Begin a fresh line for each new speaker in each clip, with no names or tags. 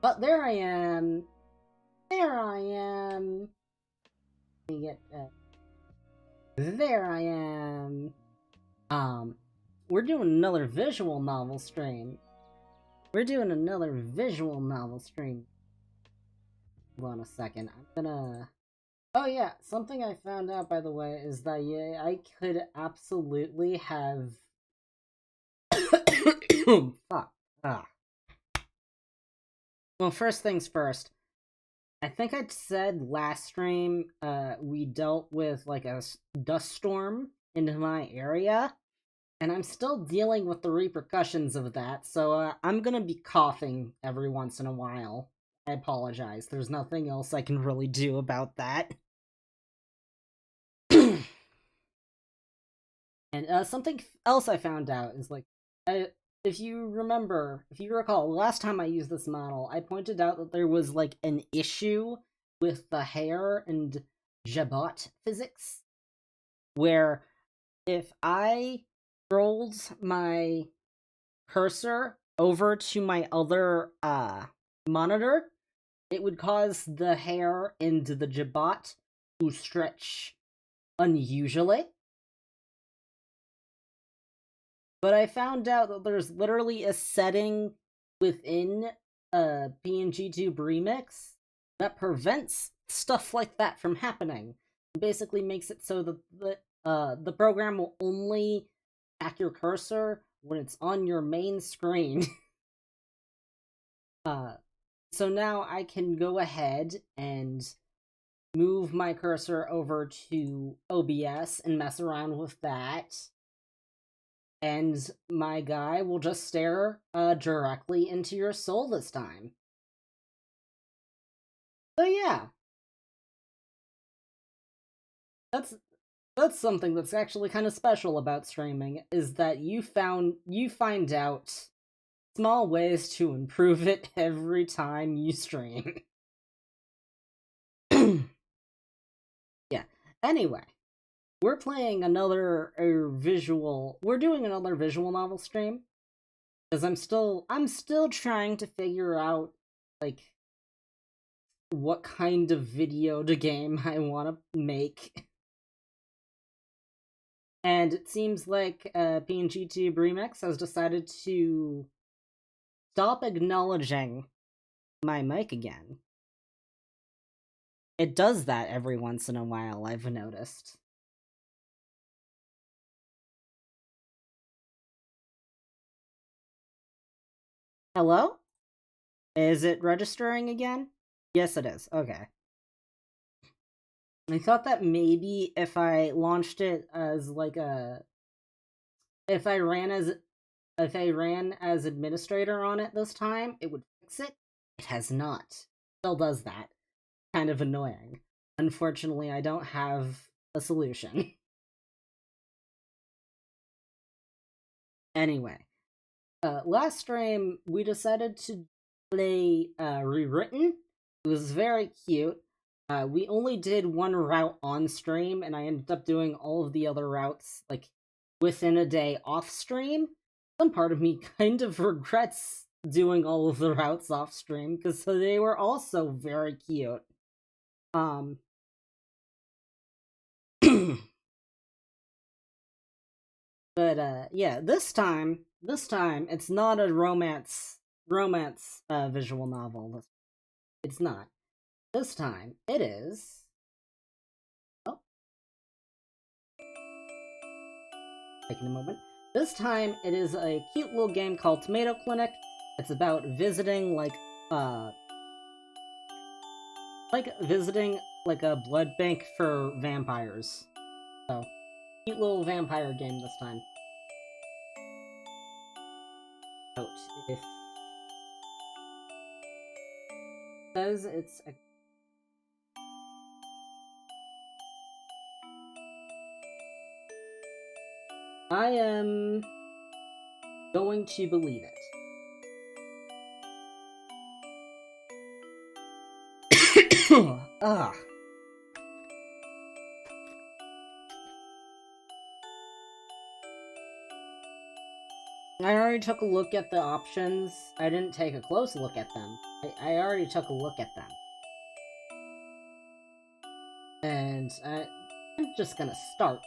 But there I am. There I am. Let me get there I am. We're doing another visual novel stream. Hold on a second. I'm gonna. Oh yeah, something I found out by the way is that yeah, I could absolutely have. Fuck. Ah. Well, first things first. I think I said last stream, we dealt with like a dust storm into my area, and I'm still dealing with the repercussions of that, so I'm gonna be coughing every once in a while. I apologize. There's nothing else I can really do about that. And something else I found out is like, if you recall, last time I used this model, I pointed out that there was like an issue with the hair and jabot physics, where if I rolled my cursor over to my other monitor, it would cause the hair and the jabot to stretch unusually. But I found out that there's literally a setting within PNGtuber Remix that prevents stuff like that from happening. It basically makes it so that the program will only track your cursor when it's on your main screen. So now I can go ahead and move my cursor over to OBS and mess around with that. And my guy will just stare directly into your soul this time. So yeah. That's something that's actually kind of special about streaming, is that you find out small ways to improve it every time you stream. Yeah. Anyway, we're playing another visual. We're doing another visual novel stream because I'm still trying to figure out like what kind of video to game I want to make. And it seems like PNGtuber Remix has decided to stop acknowledging my mic again. It does that every once in a while, I've noticed. Hello? Is it registering again? Yes, it is. Okay. I thought that maybe if I launched it as like a... If I ran as administrator on it this time, it would fix it. It has not. Still does that. Kind of annoying. Unfortunately, I don't have a solution. Anyway, last stream we decided to play Rewritten. It was very cute. We only did one route on stream, and I ended up doing all of the other routes like within a day off stream. Some part of me kind of regrets doing all of the routes off stream because they were also very cute. But yeah, this time it's not a romance visual novel. It's not. This time it is. Oh, taking a moment. This time it is a cute little game called Tomato Clinic. It's about visiting like visiting like a blood bank for vampires. So, cute little vampire game this time. Note, if says it's a... I am going to believe it. Ugh. I already took a look at the options. I didn't take a close look at them. I already took a look at them. And I'm just gonna start.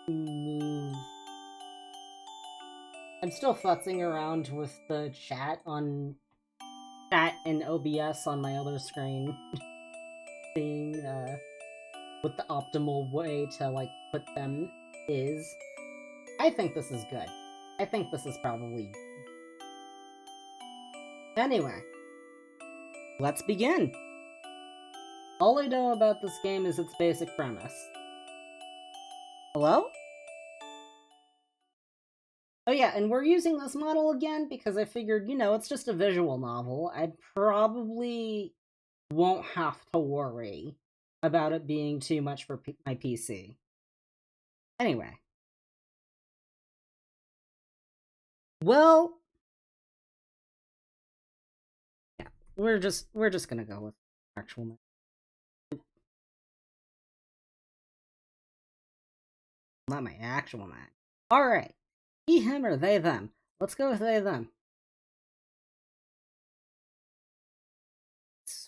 Move. I'm still futzing around with the chat and OBS on my other screen. Seeing, what the optimal way to, like, put them is. I think this is good. I think this is probably... Anyway. Let's begin! All I know about this game is its basic premise. Hello? Oh yeah, and we're using this model again because I figured, you know, it's just a visual novel. I probably won't have to worry about it being too much for my PC. Anyway. Well... yeah, we're just gonna go with actual map. Not my actual map. Alright. He, him, or they, them. Let's go with they, them.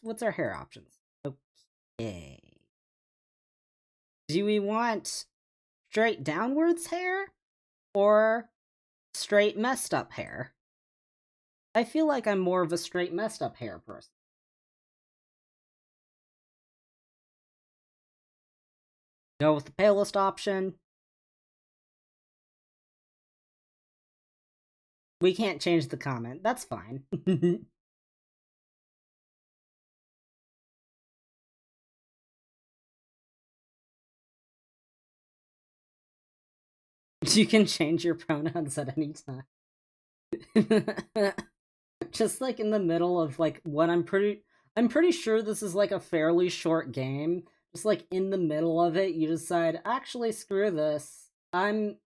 What's our hair options? Okay. Do we want straight downwards hair? Or straight messed up hair? I feel like I'm more of a straight messed up hair person. Go with the palest option. We can't change the comment. That's fine. You can change your pronouns at any time. Just like in the middle of like what I'm pretty sure this is like a fairly short game. Just like in the middle of it, you decide, actually screw this. I'm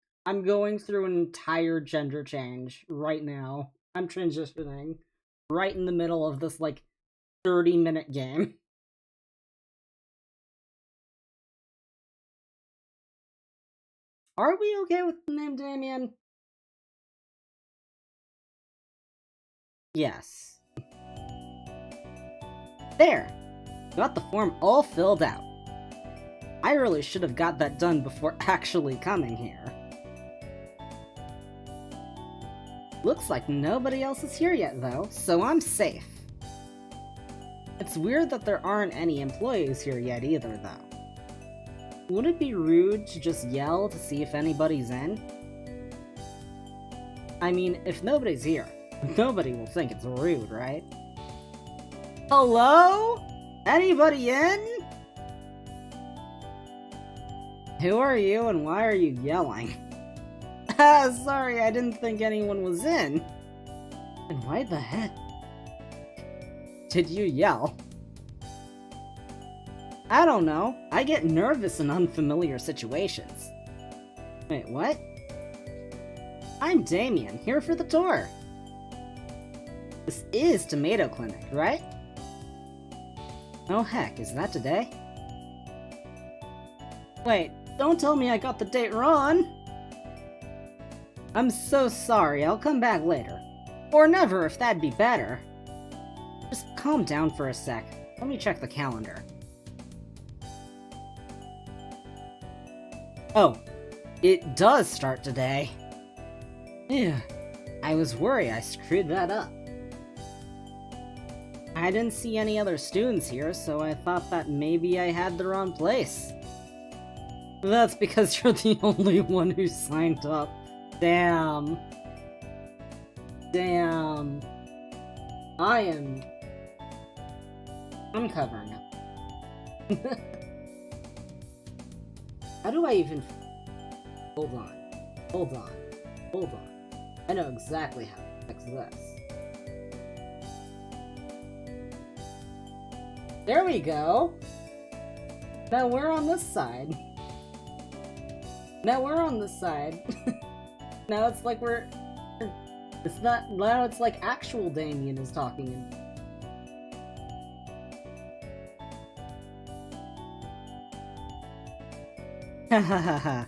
going through an entire gender change right now. I'm transitioning right in the middle of this like 30-minute game. Are we okay with the name Damien? Yes. There! Got the form all filled out. I really should have got that done before actually coming here. Looks like nobody else is here yet though, so I'm safe. It's weird that there aren't any employees here yet either though. Would it be rude to just yell to see if anybody's in? I mean, if nobody's here, nobody will think it's rude, right? Hello? Anybody in? Who are you and why are you yelling? Sorry, I didn't think anyone was in. And why the heck did you yell? I don't know. I get nervous in unfamiliar situations. Wait, what? I'm Damien, here for the tour. This is Tomato Clinic, right? Oh heck, is that today? Wait, don't tell me I got the date wrong! I'm so sorry, I'll come back later. Or never, if that'd be better. Just calm down for a sec. Let me check the calendar. Oh, it does start today. Ew, I was worried I screwed that up. I didn't see any other students here, so I thought that maybe I had the wrong place. That's because you're the only one who signed up. Damn. Damn. I'm covering up. How do I even... Hold on. Hold on. Hold on. I know exactly how to fix this. There we go! Now we're on this side. Now we're on this side. Now it's like we're... It's not... Now it's like actual Damien is talking. Ha ha ha ha.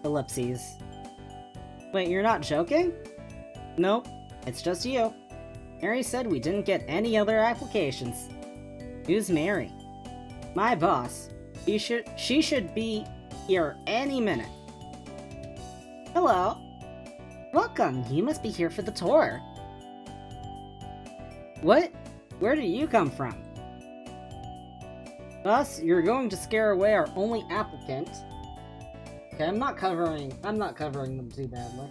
Ellipses. Wait, you're not joking? Nope, it's just you. Mary said we didn't get any other applications. Who's Mary? My boss. She should be here any minute. Hello. Welcome, you must be here for the tour. What? Where did you come from? Boss, you're going to scare away our only applicant. Okay, I'm not covering them too badly.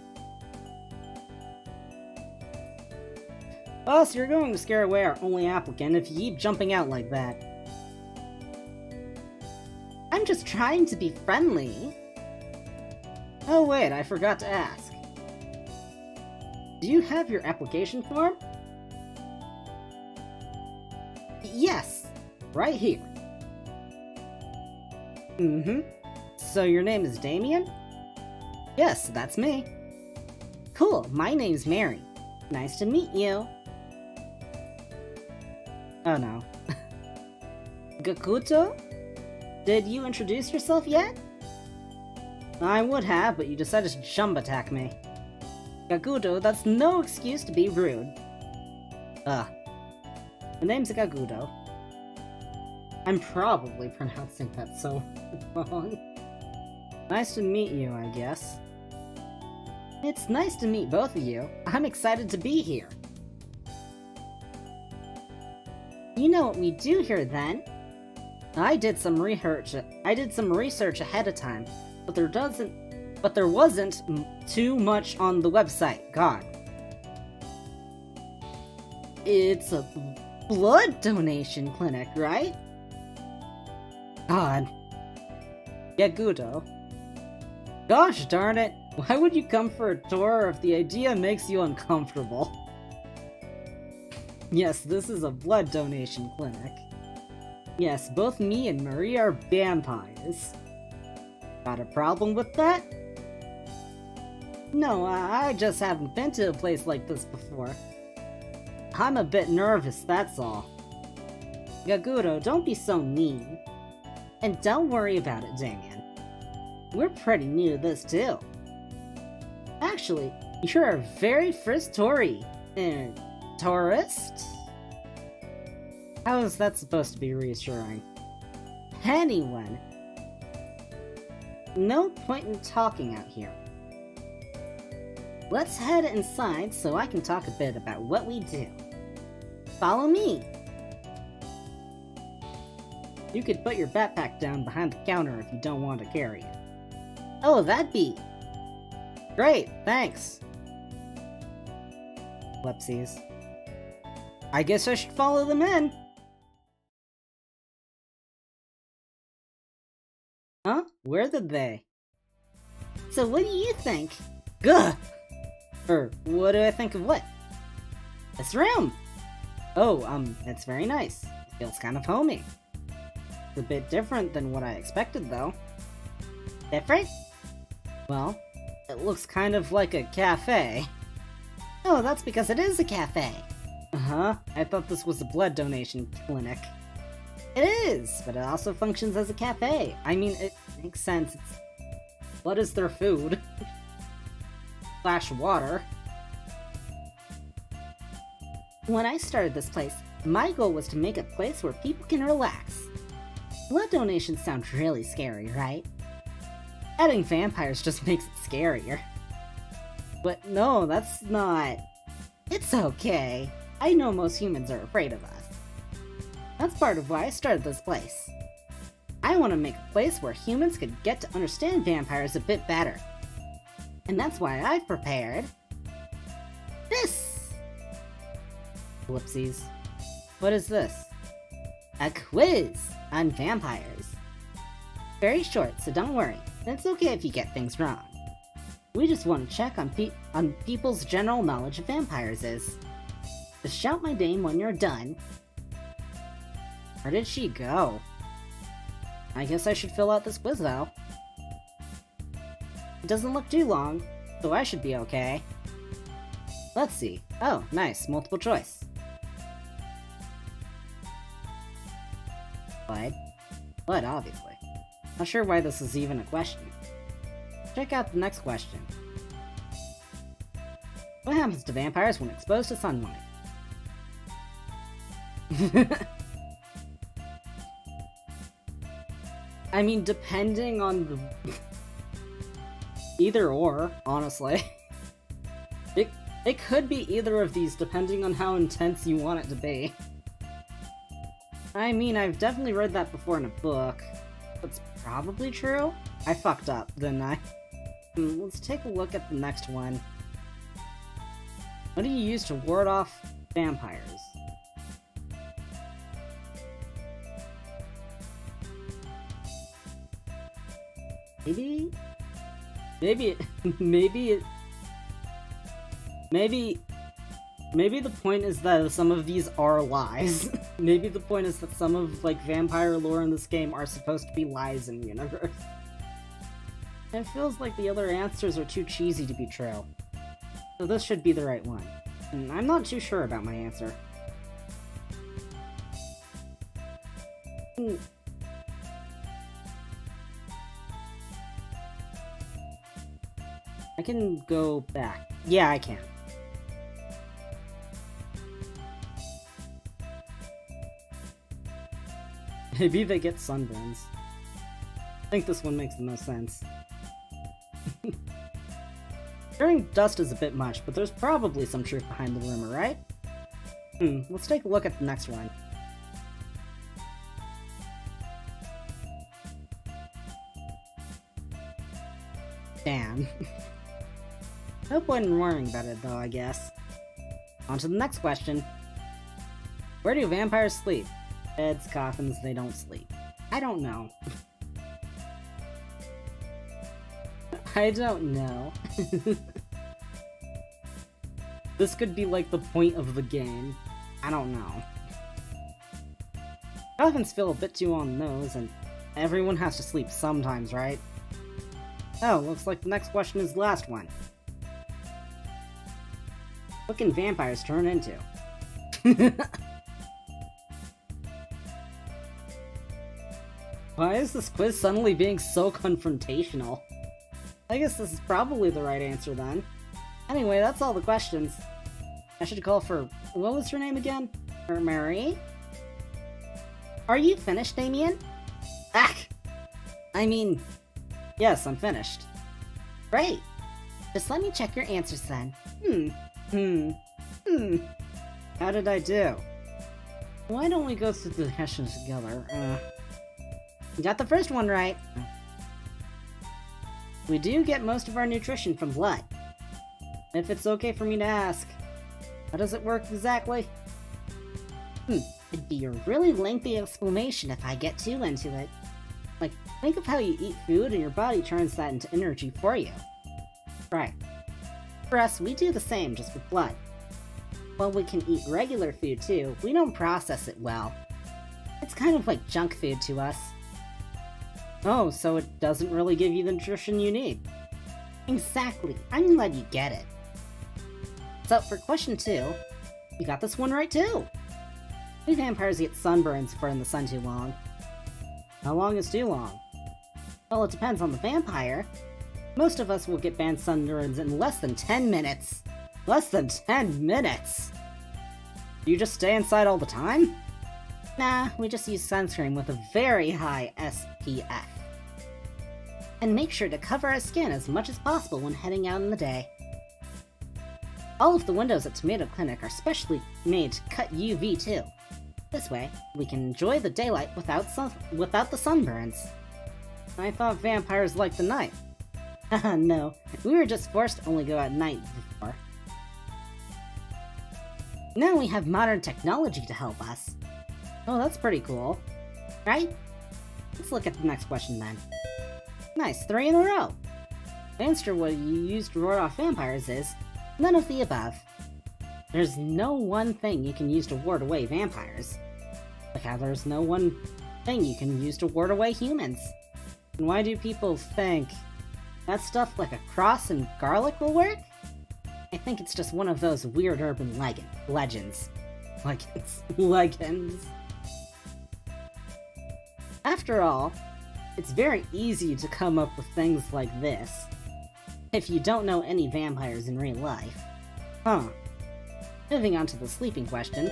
Boss, you're going to scare away our only applicant if you keep jumping out like that. I'm just trying to be friendly. Oh wait, I forgot to ask. Do you have your application form? Yes, right here. So your name is Damien? Yes, that's me. Cool, my name's Mary. Nice to meet you. Oh no. Gakuto? Did you introduce yourself yet? I would have, but you decided to jump attack me. Gakuto, that's no excuse to be rude. My name's Gakuto. I'm probably pronouncing that so wrong. Nice to meet you, I guess. It's nice to meet both of you. I'm excited to be here. You know what we do here then? I did some research ahead of time, but there wasn't too much on the website. God. It's a blood donation clinic, right? God. Gakuto. Gosh darn it, why would you come for a tour if the idea makes you uncomfortable? Yes, this is a blood donation clinic. Yes, both me and Marie are vampires. Got a problem with that? No, I just haven't been to a place like this before. I'm a bit nervous, that's all. Gakuto, don't be so mean. And don't worry about it, Damien. We're pretty new to this too. Actually, you're our very first tourist? How is that supposed to be reassuring? Anyone. No point in talking out here. Let's head inside so I can talk a bit about what we do. Follow me! You could put your backpack down behind the counter if you don't want to carry it. Oh, that'd be... Great, thanks! Whoopsies. I guess I should follow them in. Huh? Where did they? So what do you think? Gah! What do I think of what? This room! Oh, it's very nice. It feels kind of homey. It's a bit different than what I expected, though. Different? Well, it looks kind of like a cafe. Oh, that's because it is a cafe. Uh-huh. I thought this was a blood donation clinic. It is, but it also functions as a cafe. I mean, it makes sense. Blood is their food. Slash water. When I started this place, my goal was to make a place where people can relax. Blood donations sound really scary, right? Adding vampires just makes it scarier. But no, that's not... It's okay. I know most humans are afraid of us. That's part of why I started this place. I want to make a place where humans could get to understand vampires a bit better. And that's why I've prepared... this! Whoopsies. What is this? A quiz on vampires. Very short, so don't worry. It's okay if you get things wrong. We just want to check on people's general knowledge of vampires is. Just shout my name when you're done. Where did she go? I guess I should fill out this quiz though. It doesn't look too long, so I should be okay. Let's see. Oh, nice. Multiple choice. Blood? Blood, obviously. Not sure why this is even a question. Check out the next question. What happens to vampires when exposed to sunlight? I mean, depending on the... Either or, honestly. It could be either of these, depending on how intense you want it to be. I mean, I've definitely read that before in a book. That's probably true? I fucked up, didn't I? Let's take a look at the next one. What do you use to ward off vampires? Maybe the point is that some of these are lies. Maybe the point is that some of, like, vampire lore in this game are supposed to be lies in the universe. It feels like the other answers are too cheesy to be true. So this should be the right one. And I'm not too sure about my answer. I can go back. Yeah, I can. Maybe they get sunburns. I think this one makes the most sense. During dust is a bit much, but there's probably some truth behind the rumor, right? Let's take a look at the next one. Damn. No point in worrying about it, though, I guess. On to the next question. Where do vampires sleep? Beds, coffins, they don't sleep. I don't know. I don't know. This could be like the point of the game. I don't know. Coffins feel a bit too on the nose, and everyone has to sleep sometimes, right? Oh, looks like the next question is the last one. What can vampires turn into? Why is this quiz suddenly being so confrontational? I guess this is probably the right answer then. Anyway, that's all the questions. I should call for... what was her name again? Mary? Are you finished, Damien? Ah! I mean... yes, I'm finished. Great! Just let me check your answers then. How did I do? Why don't we go through the questions together? You got the first one right. We do get most of our nutrition from blood. If it's okay for me to ask, how does it work exactly? It'd be a really lengthy explanation if I get too into it. Like, think of how you eat food and your body turns that into energy for you. Right. For us, we do the same, just with blood. While we can eat regular food too, we don't process it well. It's kind of like junk food to us. Oh, so it doesn't really give you the nutrition you need. Exactly. I'm glad you get it. So, for question 2, you got this one right too. We vampires get sunburns if we're in the sun too long. How long is too long? Well, it depends on the vampire. Most of us will get banned sunburns in less than 10 minutes. Less than 10 minutes? Do you just stay inside all the time? Nah, we just use sunscreen with a very high SPF. And make sure to cover our skin as much as possible when heading out in the day. All of the windows at Tomato Clinic are specially made to cut UV too. This way, we can enjoy the daylight without the sunburns. I thought vampires liked the night. Haha, no. We were just forced to only go at night before. Now we have modern technology to help us. Oh, that's pretty cool. Right? Let's look at the next question then. Nice, 3 in a row! The answer to what you use to ward off vampires is none of the above. There's no one thing you can use to ward away vampires. Like how there's no one thing you can use to ward away humans. And why do people think that stuff like a cross and garlic will work? I think it's just one of those weird urban legends. Legends. After all, it's very easy to come up with things like this if you don't know any vampires in real life. Huh. Moving on to the sleeping question.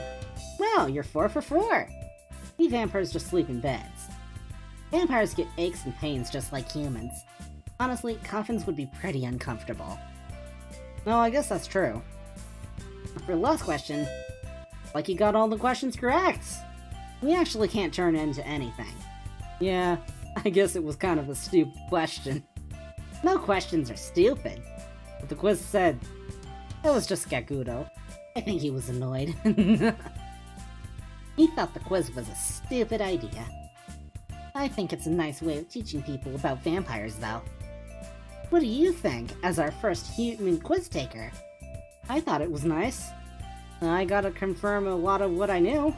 Well, you're 4 for 4! We vampires just sleep in beds. Vampires get aches and pains just like humans. Honestly, coffins would be pretty uncomfortable. Well, I guess that's true. For the last question, like you got all the questions correct! We actually can't turn into anything. Yeah, I guess it was kind of a stupid question. No questions are stupid. But the quiz said, it was just Gagudo. I think he was annoyed. He thought the quiz was a stupid idea. I think it's a nice way of teaching people about vampires, though. What do you think, as our first human quiz taker? I thought it was nice. I gotta confirm a lot of what I knew.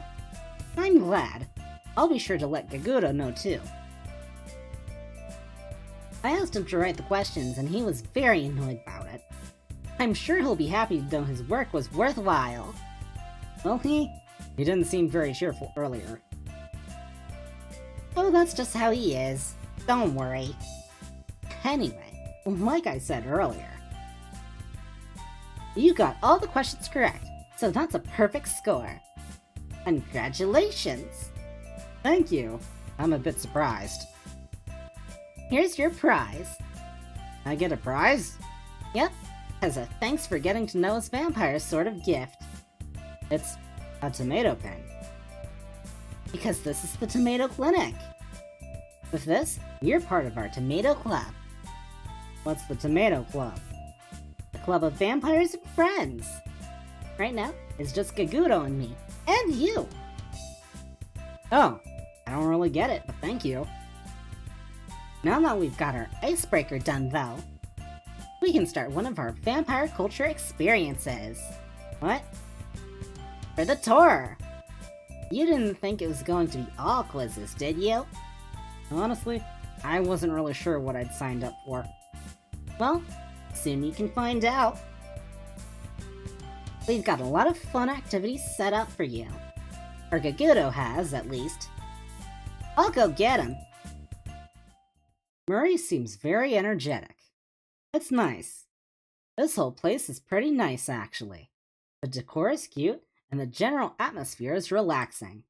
I'm glad. I'll be sure to let Gagudo know too. I asked him to write the questions and he was very annoyed about it. I'm sure he'll be happy to know his work was worthwhile. Well, he didn't seem very cheerful earlier. Oh, that's just how he is. Don't worry. Anyway, like I said earlier, you got all the questions correct, so that's a perfect score. Congratulations! Thank you. I'm a bit surprised. Here's your prize. I get a prize? Yep, as a thanks for getting to know us vampires sort of gift. It's a tomato pin. Because this is the Tomato Clinic. With this, you're part of our Tomato Club. What's the Tomato Club? A club of vampires and friends. Right now, it's just Gagudo and me. And you! Oh, I don't really get it, but thank you. Now that we've got our icebreaker done, though, we can start one of our vampire culture experiences. What? For the tour! You didn't think it was going to be all quizzes, did you? Honestly, I wasn't really sure what I'd signed up for. Well, soon you can find out. We've got a lot of fun activities set up for you. Or Gagudo has, at least. I'll go get him. Murray seems very energetic. It's nice. This whole place is pretty nice, actually. The decor is cute, and the general atmosphere is relaxing.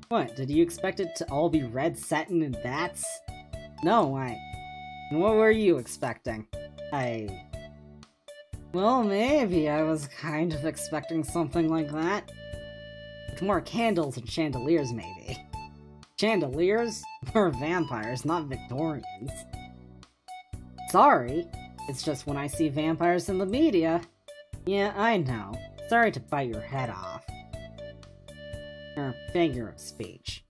What, did you expect it to all be red satin and bats? No, what were you expecting? Well, maybe I was kind of expecting something like that. With more candles and chandeliers, maybe. Chandeliers? We're vampires, not Victorians. Sorry, it's just when I see vampires in the media. Yeah, I know. Sorry to bite your head off. Or figure of speech.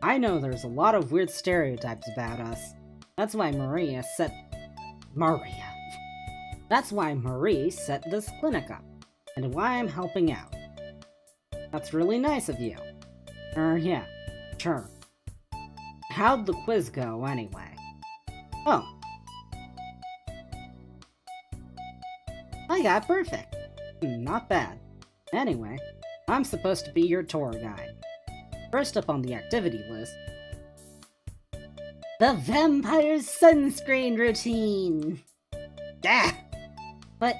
I know there's a lot of weird stereotypes about us. That's why That's why Marie set this clinic up, and why I'm helping out. That's really nice of you. Yeah, sure. How'd the quiz go, anyway? Oh. I got perfect. Not bad. Anyway, I'm supposed to be your tour guide. First up on the activity list, the Vampire's Sunscreen Routine! Ah! What?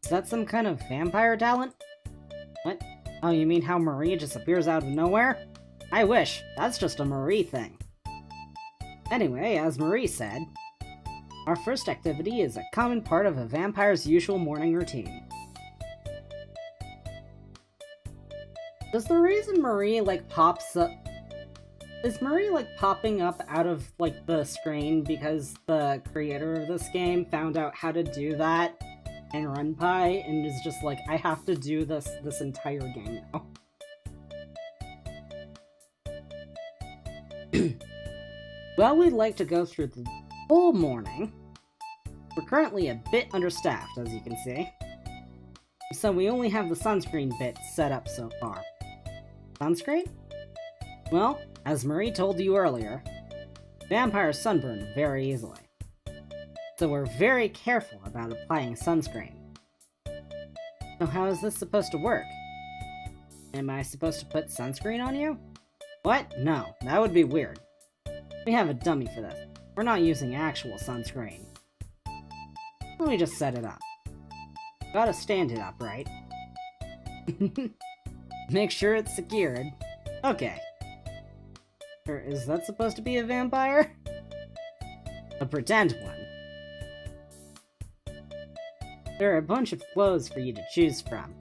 Is that some kind of vampire talent? What? Oh, you mean how Marie just appears out of nowhere? I wish. That's just a Marie thing. Anyway, as Marie said, our first activity is a common part of a vampire's usual morning routine. Does the reason Marie, pops up... Is Marie, popping up out of, the screen because the creator of this game found out how to do that in RunPy and is just like, I have to do this entire game now? Well, we'd like to go through the whole morning. We're currently a bit understaffed, as you can see. So we only have the sunscreen bit set up so far. Sunscreen? Well, as Marie told you earlier, vampires sunburn very easily. So we're very careful about applying sunscreen. So how is this supposed to work? Am I supposed to put sunscreen on you? What? No, that would be weird. We have a dummy for this. We're not using actual sunscreen. Let me just set it up. Gotta stand it up, right? Make sure it's secured. Okay. Or is that supposed to be a vampire? A pretend one. There are a bunch of clothes for you to choose from.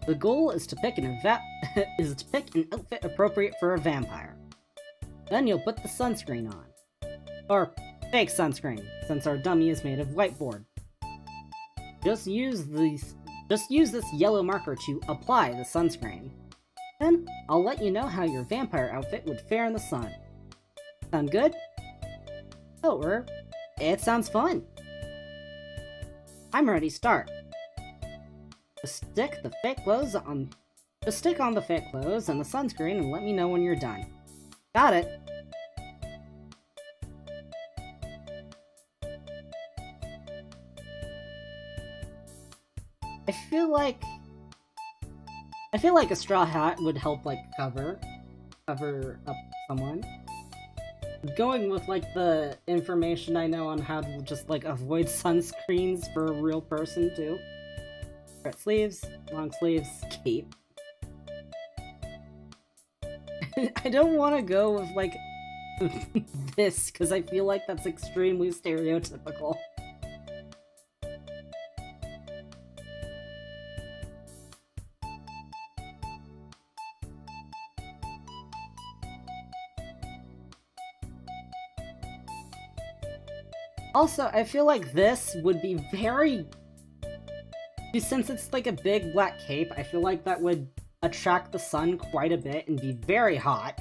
The goal is to pick an outfit appropriate for a vampire. Then you'll put the sunscreen on. Or fake sunscreen, since our dummy is made of whiteboard. Just use this yellow marker to apply the sunscreen. Then, I'll let you know how your vampire outfit would fare in the sun. Sound good? Oh, it sounds fun. I'm ready to start. Stick on the fake clothes and the sunscreen and let me know when you're done. Got it. I feel like a straw hat would help, like, cover up someone. Going with, like, the information I know on how to just, like, avoid sunscreens for a real person, too. Short sleeves, long sleeves, cape. I don't want to go with, like, this, because I feel like that's extremely stereotypical. Also, I feel like this would be very... Since it's like a big black cape, I feel like that would attract the sun quite a bit and be very hot.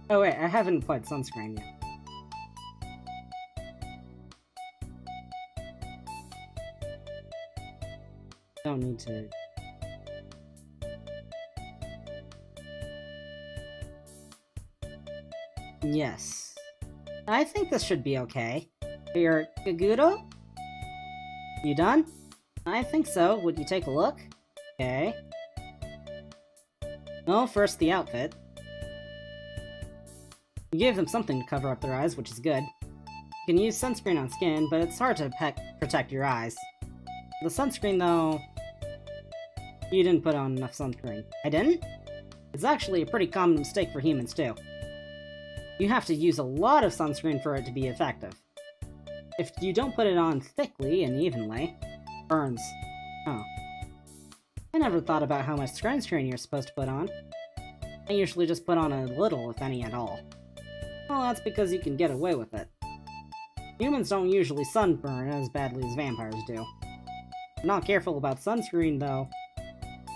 Oh wait, I haven't applied sunscreen yet. Don't need to... Yes. I think this should be okay. Here, Kaguto? You done? I think so. Would you take a look? Okay. Well, first the outfit. You gave them something to cover up their eyes, which is good. You can use sunscreen on skin, but it's hard to protect your eyes. The sunscreen, though... You didn't put on enough sunscreen. I didn't? It's actually a pretty common mistake for humans, too. You have to use a lot of sunscreen for it to be effective. If you don't put it on thickly and evenly, it burns. Oh. I never thought about how much sunscreen you're supposed to put on. I usually just put on a little, if any at all. Well, that's because you can get away with it. Humans don't usually sunburn as badly as vampires do. If not careful about sunscreen, though.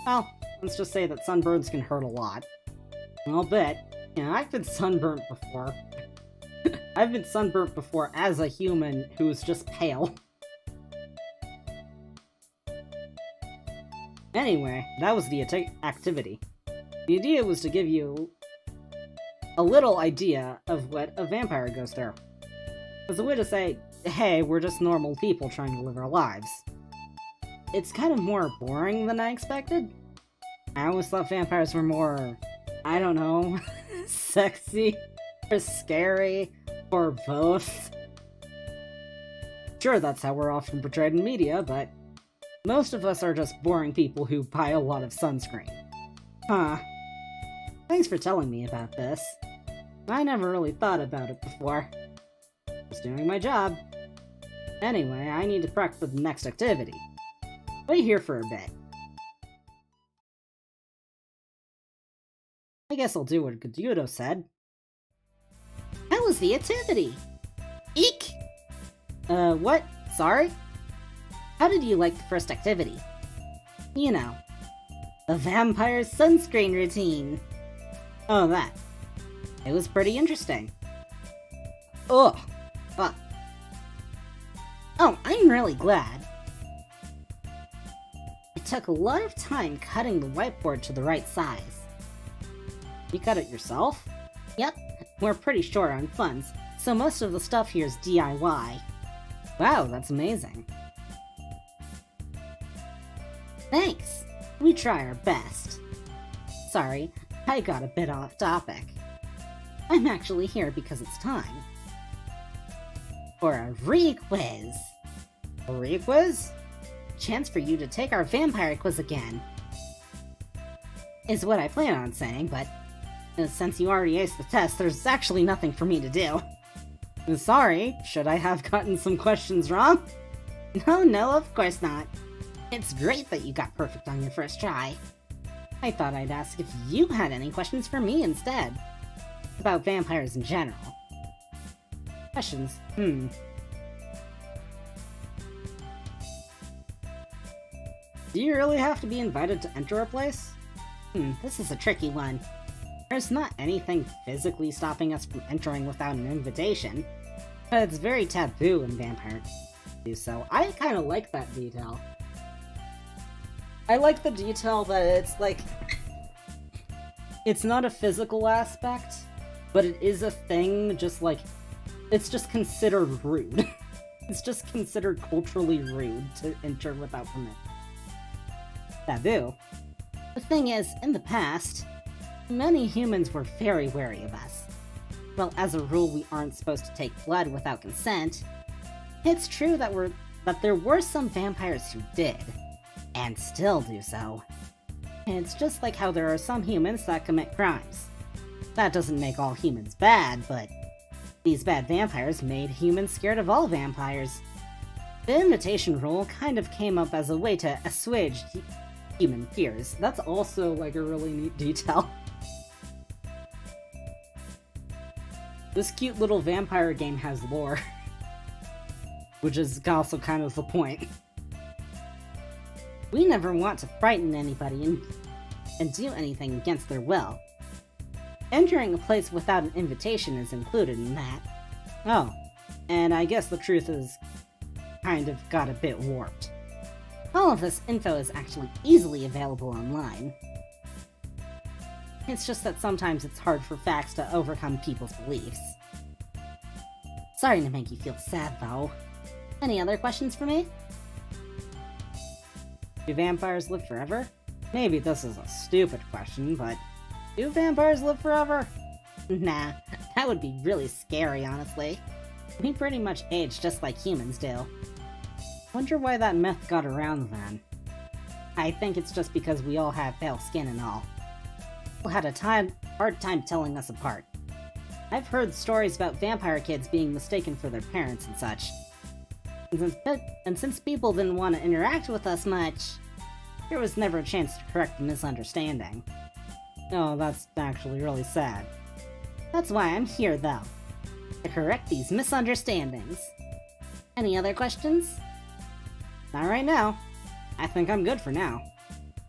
Well, let's just say that sunburns can hurt a lot. I'll bet. Yeah, I've been sunburnt before. I've been sunburnt before as a human who's just pale. Anyway, that was the activity. The idea was to give you a little idea of what a vampire goes through. It's a way to say, hey, we're just normal people trying to live our lives. It's kind of more boring than I expected. I always thought vampires were more, I don't know, sexy, or scary, or both. Sure, that's how we're often portrayed in media, but most of us are just boring people who buy a lot of sunscreen. Huh. Thanks for telling me about this. I never really thought about it before. Just doing my job. Anyway, I need to prep for the next activity. Wait here for a bit. I guess I'll do what Kaguto said. How was the activity? Eek! What? Sorry? How did you like the first activity? You know, the vampire sunscreen routine. Oh, that. It was pretty interesting. Ugh. Fuck. Oh, I'm really glad. It took a lot of time cutting the whiteboard to the right size. You cut it yourself? Yep. We're pretty short on funds, so most of the stuff here is DIY. Wow, that's amazing. Thanks! We try our best. Sorry, I got a bit off topic. I'm actually here because it's time for a re-quiz. A re-quiz? Chance for you to take our vampire quiz again. Is what I plan on saying, but since you already aced the test, there's actually nothing for me to do. Sorry, should I have gotten some questions wrong? No, of course not. It's great that you got perfect on your first try. I thought I'd ask if you had any questions for me instead. About vampires in general. Questions? Do you really have to be invited to enter a place? This is a tricky one. There's not anything physically stopping us from entering without an invitation, but it's very taboo in vampire to do so. I kind of like that detail. I like the detail that it's like, it's not a physical aspect, but it is a thing, just like, it's just considered rude. It's just considered culturally rude to enter without permission. Taboo. The thing is, in the past, many humans were very wary of us. Well, as a rule, we aren't supposed to take blood without consent. It's true that there were some vampires who did, and still do so. It's just like how there are some humans that commit crimes. That doesn't make all humans bad, but these bad vampires made humans scared of all vampires. The invitation rule kind of came up as a way to assuage human fears. That's also like a really neat detail. This cute little vampire game has lore. Which is also kind of the point. We never want to frighten anybody and do anything against their will. Entering a place without an invitation is included in that. Oh, and I guess the truth is kind of got a bit warped. All of this info is actually easily available online. It's just that sometimes it's hard for facts to overcome people's beliefs. Sorry to make you feel sad, though. Any other questions for me? Do vampires live forever? Maybe this is a stupid question, but do vampires live forever? Nah, that would be really scary, honestly. We pretty much age just like humans do. Wonder why that myth got around then. I think it's just because we all have pale skin and all. People had a hard time telling us apart. I've heard stories about vampire kids being mistaken for their parents and such. And since people didn't want to interact with us much, there was never a chance to correct the misunderstanding. Oh, that's actually really sad. That's why I'm here, though. To correct these misunderstandings. Any other questions? Not right now. I think I'm good for now.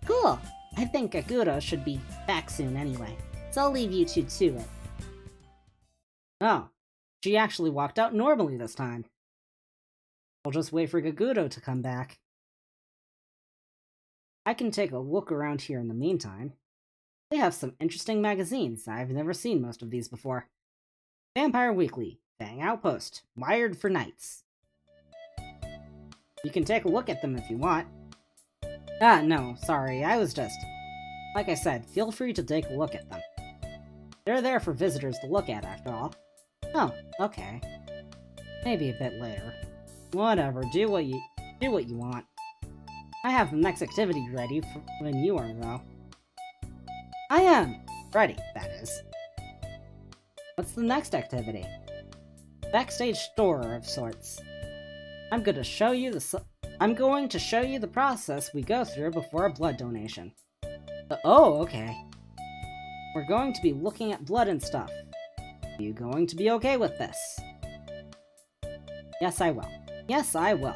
Cool! I think Aguro should be back soon anyway, so I'll leave you two to it. Oh, she actually walked out normally this time. I'll just wait for Gagudo to come back. I can take a look around here in the meantime. They have some interesting magazines. I've never seen most of these before. Vampire Weekly, Fang Outpost, Wired for Knights. You can take a look at them if you want. No, sorry, I was just... Like I said, feel free to take a look at them. They're there for visitors to look at, after all. Oh, okay. Maybe a bit later. Whatever, do what you want. I have the next activity ready for when you are, though. I am! Ready, that is. What's the next activity? Backstage store of sorts. I'm going to show you the process we go through before a blood donation. Oh, okay. We're going to be looking at blood and stuff. Are you going to be okay with this? Yes, I will. Yes, I will.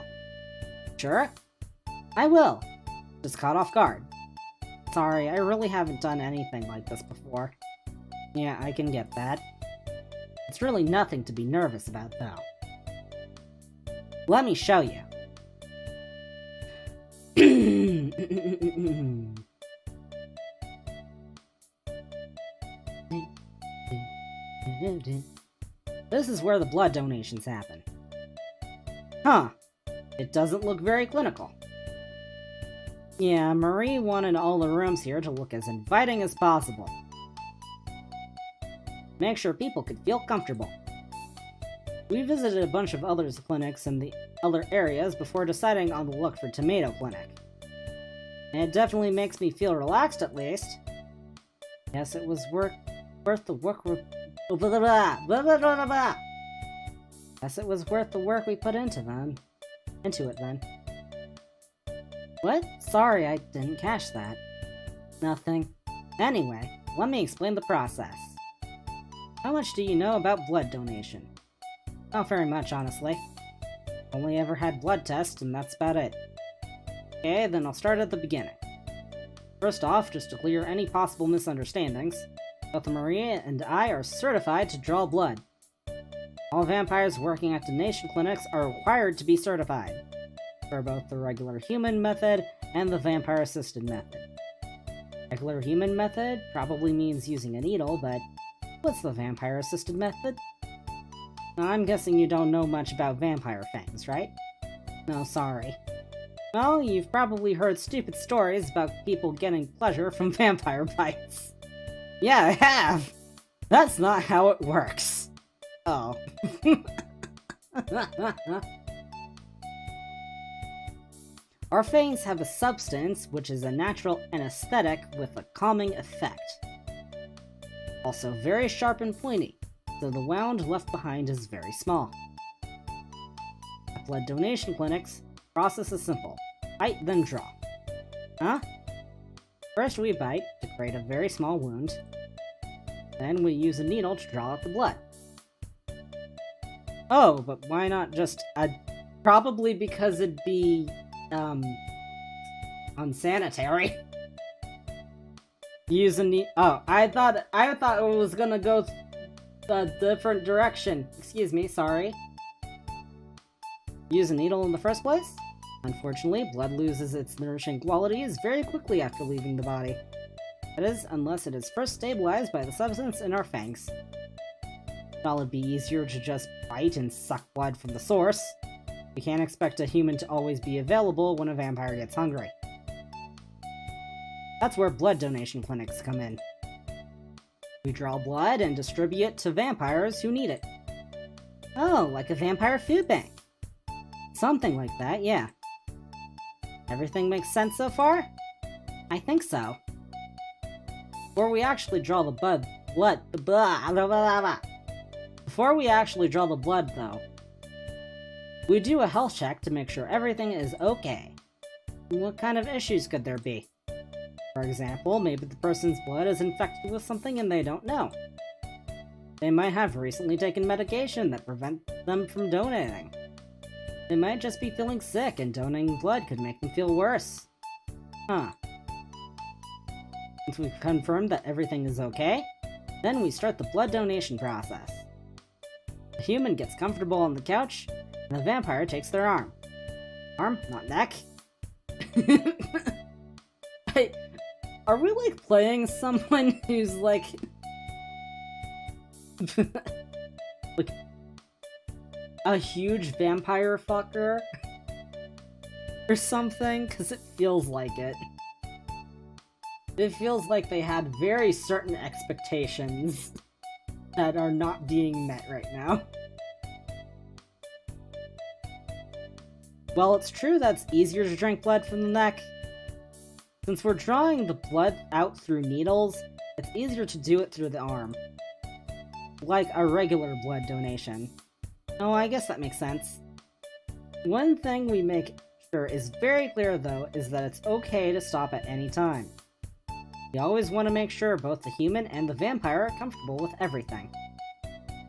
Sure? I will. Just caught off guard. Sorry, I really haven't done anything like this before. Yeah, I can get that. It's really nothing to be nervous about, though. Let me show you. This is where the blood donations happen. Huh. It doesn't look very clinical. Yeah, Marie wanted all the rooms here to look as inviting as possible. Make sure people could feel comfortable. We visited a bunch of other clinics in the other areas before deciding on the look for Tomato Clinic. And it definitely makes me feel relaxed, at least. Yes, it was worth the work. Yes, it was worth the work we put into it then. What? Sorry, I didn't catch that. Nothing. Anyway, let me explain the process. How much do you know about blood donation? Not very much, honestly. Only ever had blood tests, and that's about it. Okay, then I'll start at the beginning. First off, just to clear any possible misunderstandings, both Maria and I are certified to draw blood. All vampires working at donation clinics are required to be certified, for both the regular human method and the vampire-assisted method. Regular human method probably means using a needle, but what's the vampire-assisted method? I'm guessing you don't know much about vampire fangs, right? No, sorry. Well, you've probably heard stupid stories about people getting pleasure from vampire bites. Yeah, I have! That's not how it works. Oh. Our fangs have a substance which is a natural anesthetic with a calming effect. Also very sharp and pointy, so the wound left behind is very small. At blood donation clinics, the process is simple. Bite, then draw. Huh? First we bite to create a very small wound. Then we use a needle to draw out the blood. Oh, but why not just probably because it'd be, unsanitary. Use a oh, I thought it was gonna go a different direction. Excuse me, sorry. Use a needle in the first place? Unfortunately, blood loses its nourishing qualities very quickly after leaving the body. That is, unless it is first stabilized by the substance in our fangs. While it'd be easier to just bite and suck blood from the source, we can't expect a human to always be available when a vampire gets hungry. That's where blood donation clinics come in. We draw blood and distribute it to vampires who need it. Oh, like a vampire food bank. Something like that, yeah. Everything makes sense so far? I think so. Before we actually draw the blood, though, we do a health check to make sure everything is okay. What kind of issues could there be? For example, maybe the person's blood is infected with something and they don't know. They might have recently taken medication that prevents them from donating. They might just be feeling sick and donating blood could make them feel worse. Huh. Once we've confirmed that everything is okay, then we start the blood donation process. The human gets comfortable on the couch, and the vampire takes their arm. Arm, not neck. Hey, are we like playing someone who's like... like a huge vampire fucker? Or something? Because it feels like it. It feels like they had very certain expectations that are not being met right now. Well, it's true that it's easier to drink blood from the neck. Since we're drawing the blood out through needles, it's easier to do it through the arm. Like a regular blood donation. Oh, I guess that makes sense. One thing we make sure is very clear, though, is that it's okay to stop at any time. We always want to make sure both the human and the vampire are comfortable with everything.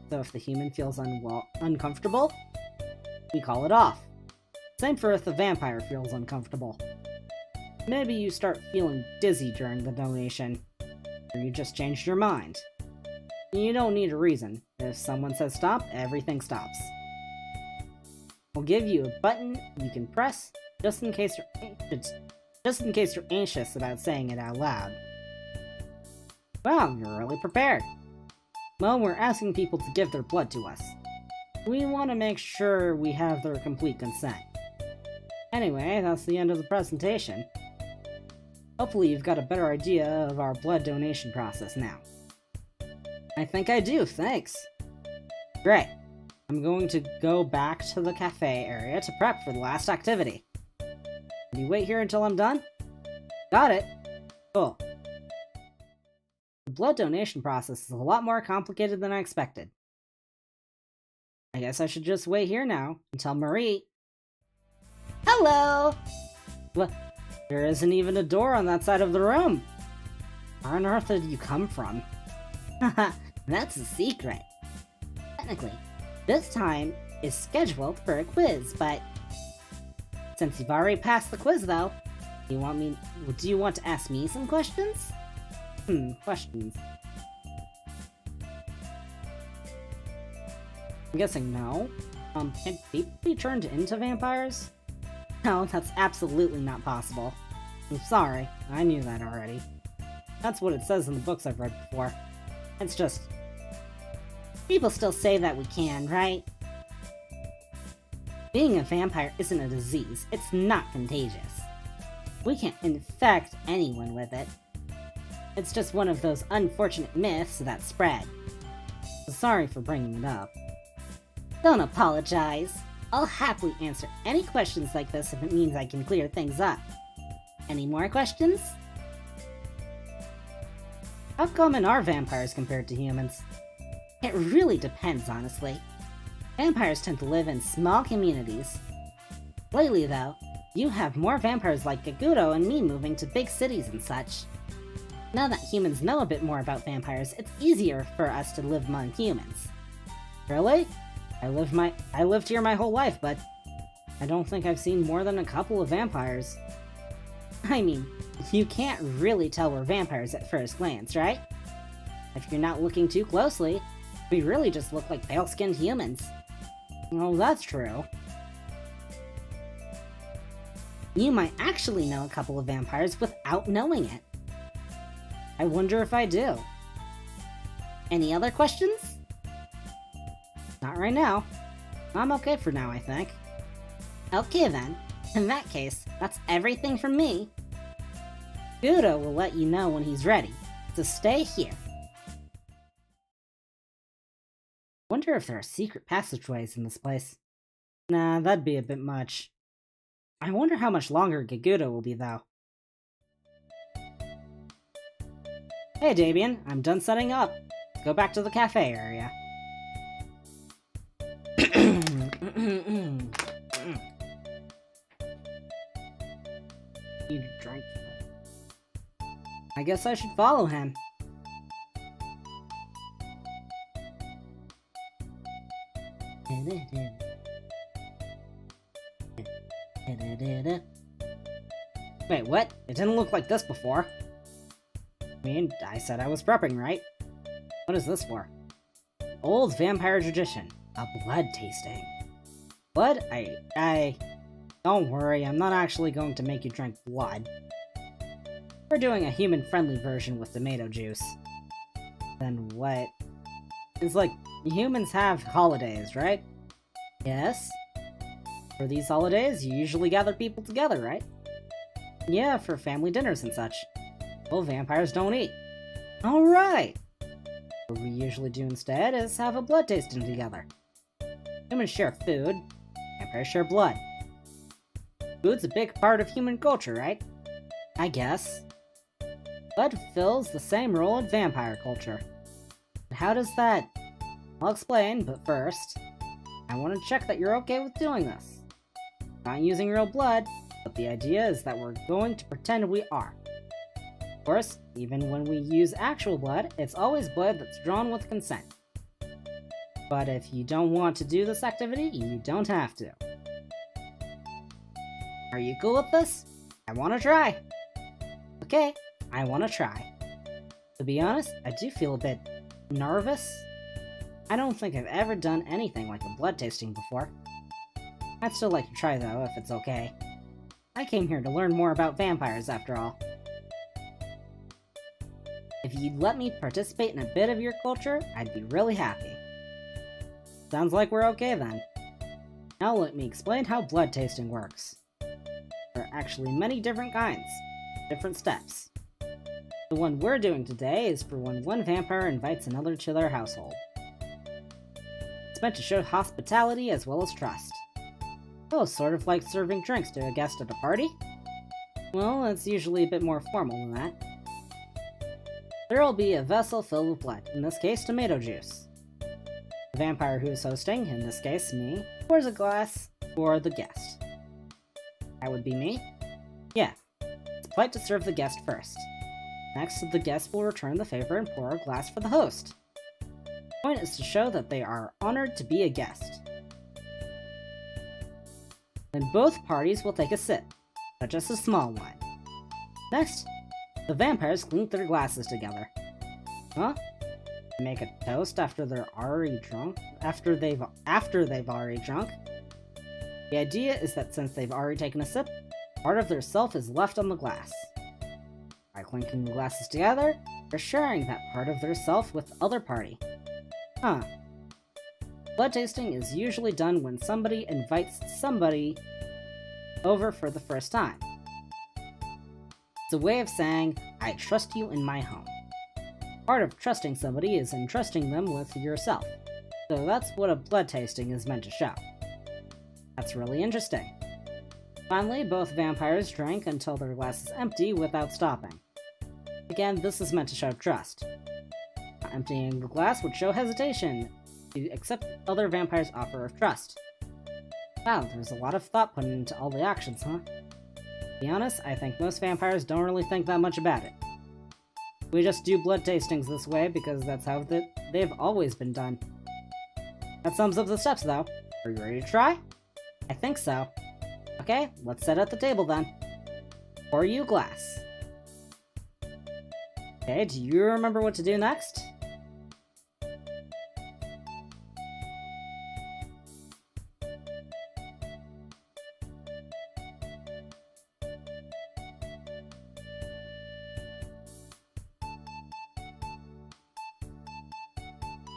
So if the human feels uncomfortable, we call it off. Same for if the vampire feels uncomfortable. Maybe you start feeling dizzy during the donation, or you just changed your mind. You don't need a reason. If someone says stop, everything stops. We'll give you a button you can press just in case you're anxious about saying it out loud. Wow, you're really prepared. Well, we're asking people to give their blood to us. We want to make sure we have their complete consent. Anyway, that's the end of the presentation. Hopefully you've got a better idea of our blood donation process now. I think I do, thanks. Great. I'm going to go back to the cafe area to prep for the last activity. Can you wait here until I'm done? Got it. Cool. The blood donation process is a lot more complicated than I expected. I guess I should just wait here now until Marie... Hello! What? There isn't even a door on that side of the room. Where on earth did you come from? Haha, that's a secret. Technically, this time is scheduled for a quiz, but since you've already passed the quiz though, do you want to ask me some questions? Questions. I'm guessing no. Can people be turned into vampires? No, that's absolutely not possible. I'm sorry, I knew that already. That's what it says in the books I've read before. It's just... people still say that we can, right? Being a vampire isn't a disease. It's not contagious. We can't infect anyone with it. It's just one of those unfortunate myths that spread. So sorry for bringing it up. Don't apologize. I'll happily answer any questions like this if it means I can clear things up. Any more questions? How common are vampires compared to humans? It really depends, honestly. Vampires tend to live in small communities. Lately, though, you have more vampires like Gagudo and me moving to big cities and such. Now that humans know a bit more about vampires, it's easier for us to live among humans. Really? I lived here my whole life, but I don't think I've seen more than a couple of vampires. I mean, you can't really tell we're vampires at first glance, right? If you're not looking too closely, we really just look like pale-skinned humans. Oh, that's true. You might actually know a couple of vampires without knowing it. I wonder if I do. Any other questions? Not right now. I'm okay for now, I think. Okay then. In that case, that's everything from me. Gudo will let you know when he's ready, so stay here. Wonder if there are secret passageways in this place. Nah, that'd be a bit much. I wonder how much longer Gagudo will be, though. Hey, Dabian, I'm done setting up. Let's go back to the cafe area. You drank. I guess I should follow him. Wait, what? It didn't look like this before. I mean, I said I was prepping, right? What is this for? Old vampire tradition. A blood tasting. Blood? Don't worry, I'm not actually going to make you drink blood. We're doing a human-friendly version with tomato juice. Then what? It's like, humans have holidays, right? Yes? For these holidays, you usually gather people together, right? Yeah, for family dinners and such. Well, vampires don't eat. Alright! What we usually do instead is have a blood tasting together. Humans share food, vampires share blood. Food's a big part of human culture, right? I guess. Blood fills the same role in vampire culture. But how does that... I'll explain, but first, I want to check that you're okay with doing this. Not using real blood, but the idea is that we're going to pretend we are. Of course, even when we use actual blood, it's always blood that's drawn with consent. But if you don't want to do this activity, you don't have to. Are you cool with this? I want to try. Okay, I want to try. To be honest, I do feel a bit nervous. I don't think I've ever done anything like a blood tasting before. I'd still like to try though, if it's okay. I came here to learn more about vampires after all. If you'd let me participate in a bit of your culture, I'd be really happy. Sounds like we're okay then. Now let me explain how blood tasting works. There are actually many different kinds. different steps. The one we're doing today is for when one vampire invites another to their household. It's meant to show hospitality as well as trust. Oh, sort of like serving drinks to a guest at a party? Well, it's usually a bit more formal than that. There will be a vessel filled with blood, in this case tomato juice. The vampire who is hosting, in this case me, pours a glass for the guest. That would be me? Yeah. It's polite to serve the guest first. Next, the guest will return the favor and pour a glass for the host. The point is to show that they are honored to be a guest. Then both parties will take a sip, but just a small one. Next, the vampires clink their glasses together. Huh? Make a toast after they're already drunk? After they've already drunk? The idea is that since they've already taken a sip, part of their self is left on the glass. By clinking the glasses together, they're sharing that part of their self with the other party. Huh. Blood tasting is usually done when somebody invites somebody over for the first time. It's a way of saying, I trust you in my home. Part of trusting somebody is entrusting them with yourself. So that's what a blood tasting is meant to show. That's really interesting. Finally, both vampires drank until their glass is empty without stopping. Again, this is meant to show trust. Emptying the glass would show hesitation to accept other vampires' offer of trust. Wow, there's a lot of thought put into all the actions, huh? To be honest, I think most vampires don't really think that much about it. We just do blood tastings this way because that's how they've always been done. That sums up the steps, though. Are you ready to try? I think so. Okay, let's set at the table then. Pour you glass. Okay, do you remember what to do next?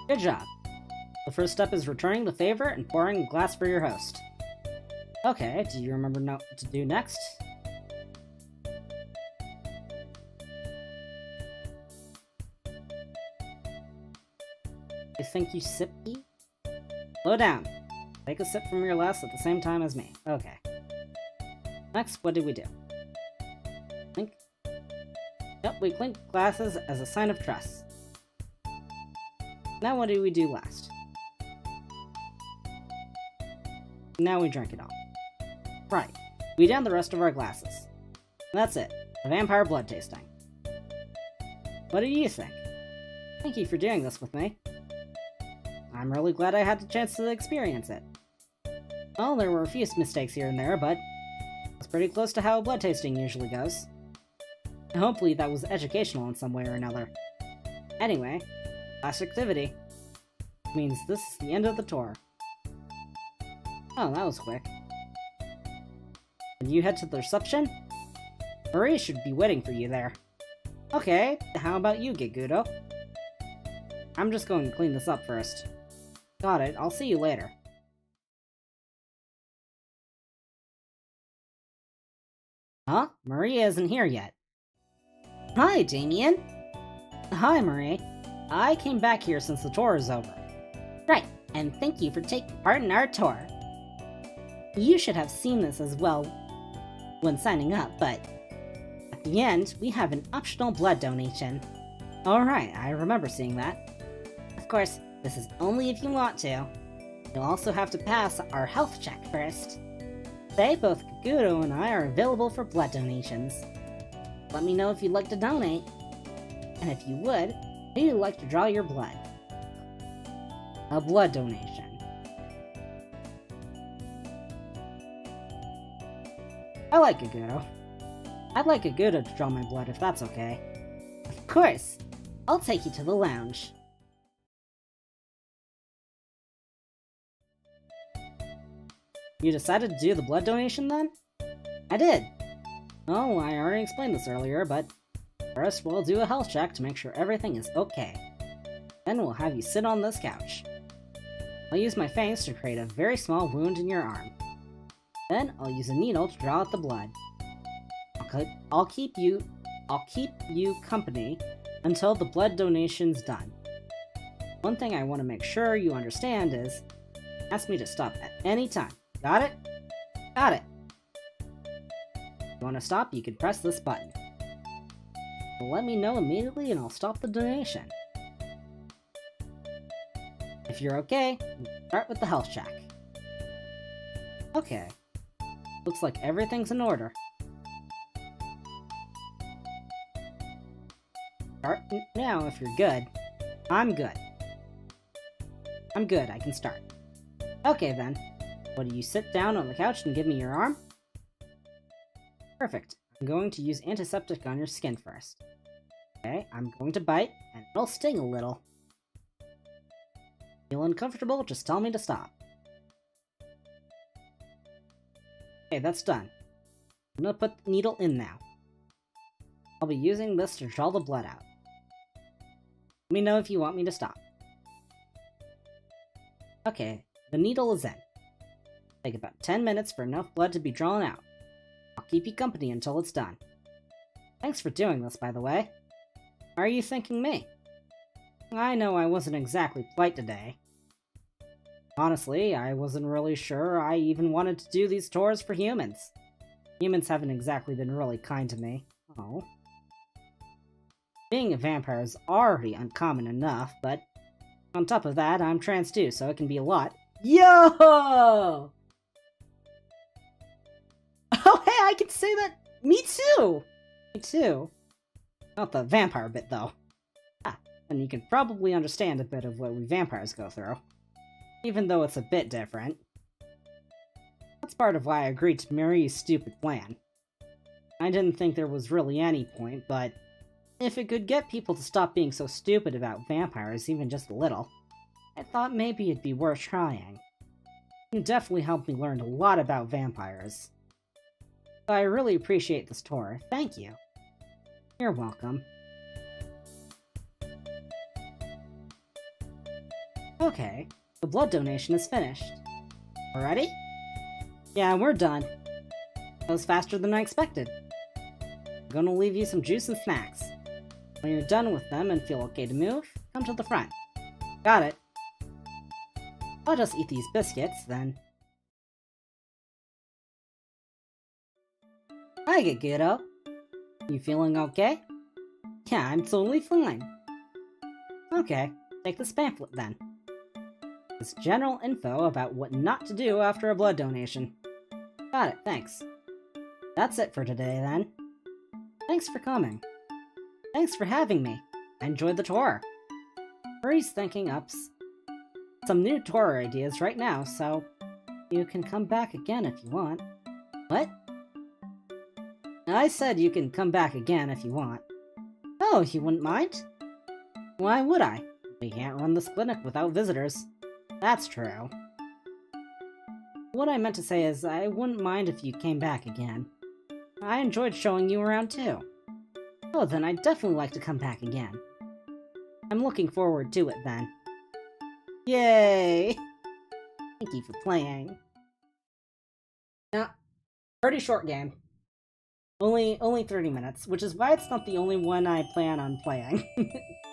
Good job. The first step is returning the favor and pouring a glass for your host. Okay, do you remember what to do next? I think you sip me? Slow down. Take a sip from your glass at the same time as me. Okay. Next, what did we do? Clink. Yep, we clink glasses as a sign of trust. Now what do we do last? Now we drink it all. Right. We down the rest of our glasses. And that's it. A vampire blood tasting. What do you think? Thank you for doing this with me. I'm really glad I had the chance to experience it. Well, there were a few mistakes here and there, but it's pretty close to how a blood tasting usually goes. And hopefully that was educational in some way or another. Anyway, last activity. Means this is the end of the tour. Oh, that was quick. And you head to the reception? Marie should be waiting for you there. Okay, how about you, Gigudo? I'm just going to clean this up first. Got it, I'll see you later. Huh? Marie isn't here yet. Hi, Damien! Hi, Marie. I came back here since the tour is over. Right, and thank you for taking part in our tour. You should have seen this as well when signing up, but at the end, we have an optional blood donation. Alright, I remember seeing that. Of course, this is only if you want to. You'll also have to pass our health check first. Today, both Kaguto and I are available for blood donations. Let me know if you'd like to donate. And if you would, maybe you'd like to draw your blood. A blood donation. I like Kaguto. I'd like Kaguto to draw my blood if that's okay. Of course! I'll take you to the lounge. You decided to do the blood donation then? I did. Oh, I already explained this earlier, but first we'll do a health check to make sure everything is okay. Then we'll have you sit on this couch. I'll use my fangs to create a very small wound in your arm. Then I'll use a needle to draw out the blood. I'll I'll keep you company until the blood donation's done. One thing I want to make sure you understand is, ask me to stop at any time. Got it? Got it. If you want to stop, you can press this button. Let me know immediately and I'll stop the donation. If you're okay, start with the health check. Okay. Looks like everything's in order. Start now if you're good. I'm good. I'm good, I can start. Okay then. What do you sit down on the couch and give me your arm? Perfect. I'm going to use antiseptic on your skin first. Okay, I'm going to bite, and it'll sting a little. Feel uncomfortable? Just tell me to stop. Okay, that's done. I'm gonna put the needle in now. I'll be using this to draw the blood out. Let me know if you want me to stop. Okay, the needle is in. Take about 10 minutes for enough blood to be drawn out. I'll keep you company until it's done. Thanks for doing this, by the way. Why are you thanking me? I know I wasn't exactly polite today. Honestly, I wasn't really sure I even wanted to do these tours for humans. Humans haven't exactly been really kind to me. Oh. Being a vampire is already uncommon enough, but on top of that, I'm trans too, so it can be a lot. Yo! Oh, hey, I can say that! Me too! Me too. Not the vampire bit, though. Ah, and you can probably understand a bit of what we vampires go through. Even though it's a bit different. That's part of why I agreed to Marie's stupid plan. I didn't think there was really any point, but if it could get people to stop being so stupid about vampires even just a little, I thought maybe it'd be worth trying. You definitely helped me learn a lot about vampires. So I really appreciate this tour. Thank you. You're welcome. Okay, the blood donation is finished. Ready? Yeah, we're done. That was faster than I expected. I'm gonna leave you some juice and snacks. When you're done with them and feel okay to move, come to the front. Got it. I'll just eat these biscuits, then. Hi, kiddo. You feeling okay? Yeah, I'm totally fine. Okay, take this pamphlet then. It's general info about what not to do after a blood donation. Got it, thanks. That's it for today then. Thanks for coming. Thanks for having me. I enjoyed the tour. Hurry's thinking up some new tour ideas right now, so you can come back again if you want. What? I said you can come back again if you want. Oh, you wouldn't mind? Why would I? We can't run this clinic without visitors. That's true. What I meant to say is, I wouldn't mind if you came back again. I enjoyed showing you around too. Oh, then I'd definitely like to come back again. I'm looking forward to it then. Yay! Thank you for playing. Now, pretty short game. Only 30 minutes, which is why it's not the only one I plan on playing.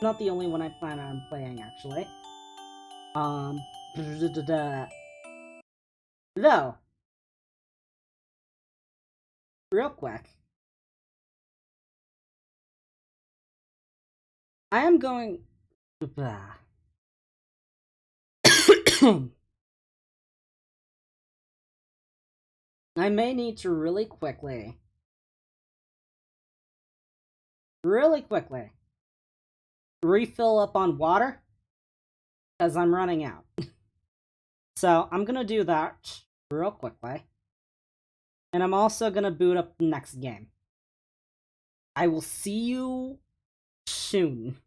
Not the only one I plan on playing, actually. No. Real quick. I am going... I may need to really quickly, refill up on water, because I'm running out. So, I'm gonna do that real quickly. And I'm also gonna boot up the next game. I will see you soon.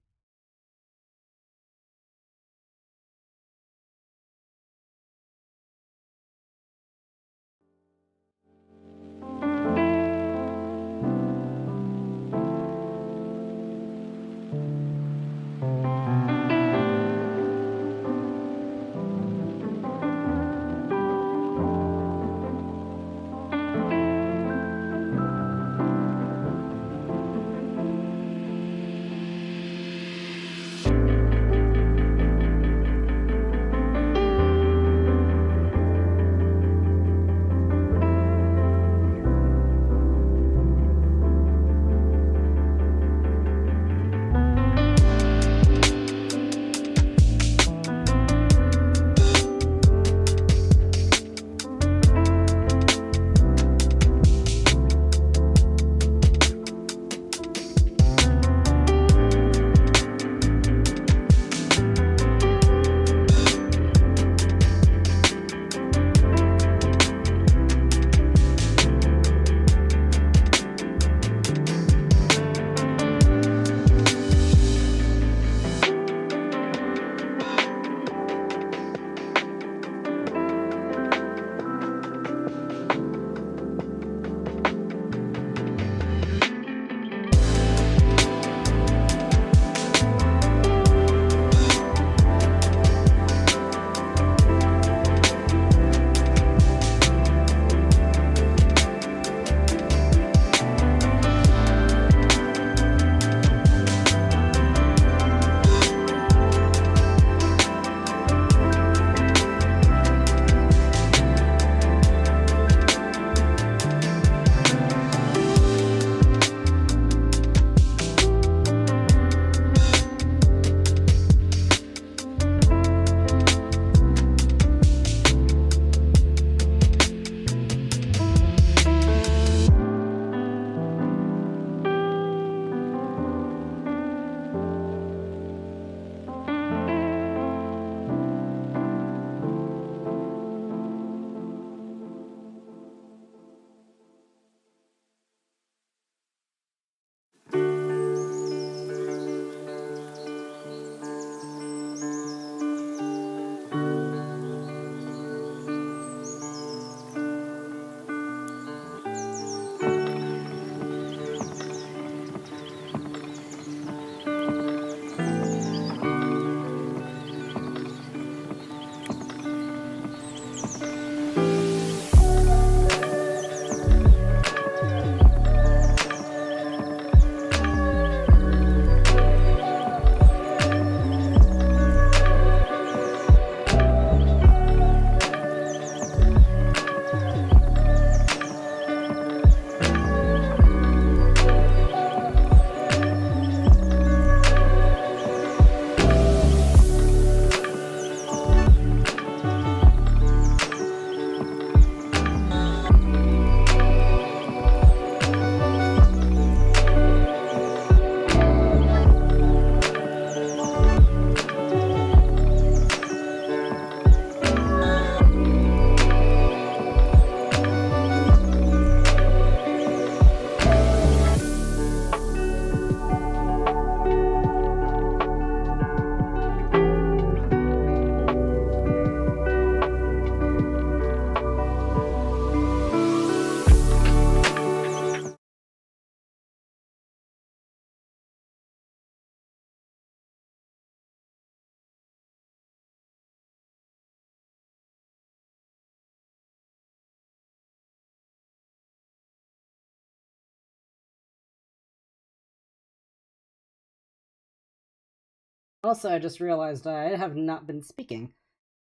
Also, I just realized I have not been speaking.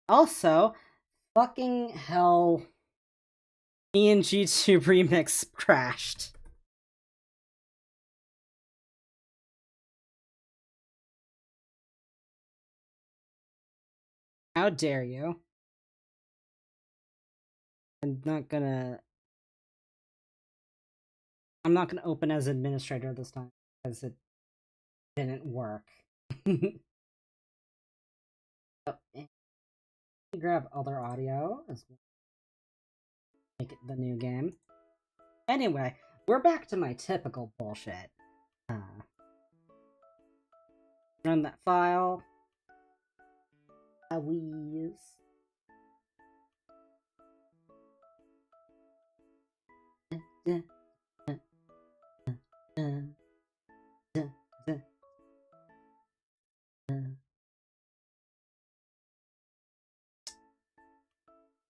Also, fucking hell, PNGtuber remix crashed. How dare you? I'm not gonna open as administrator this time because it didn't work. Oh, grab other audio as well. Make it the new game. Anyway, we're back to my typical bullshit. Run that file. Please.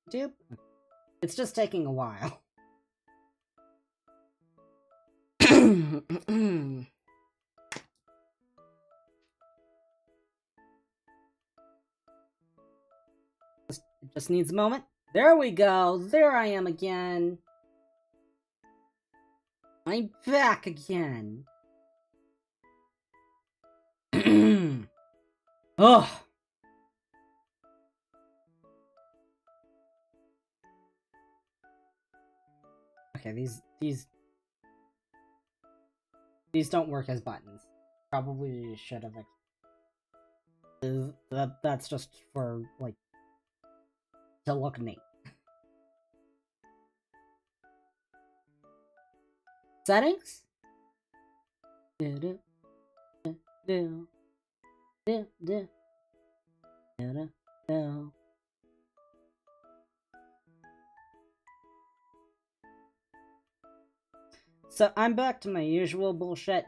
Dude, it's just taking a while. It just needs a moment. There we go. There I am again. I'm back again. Ugh. Okay, these don't work as buttons. Probably should have. That's just for like to look neat. Settings. So I'm back to my usual bullshit.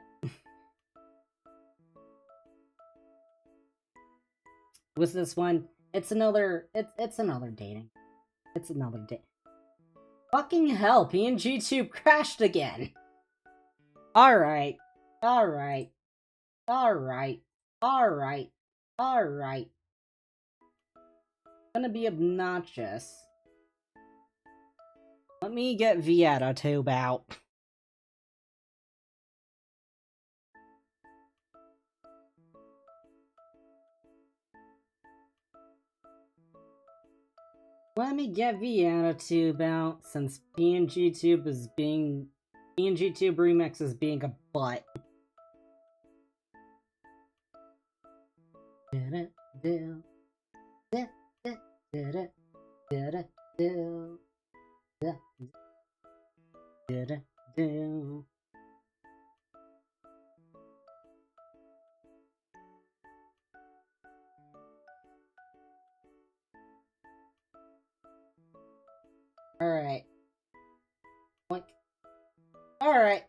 With this one, it's another dating. It's another date. Fucking hell, PNGtube crashed again. Alright. Alright. Alright. Alright. Alright. Gonna be obnoxious. Let me get PNGtube out. Let me get PNGtube out, since PNGtube Remix is being a butt. Alright. Alright.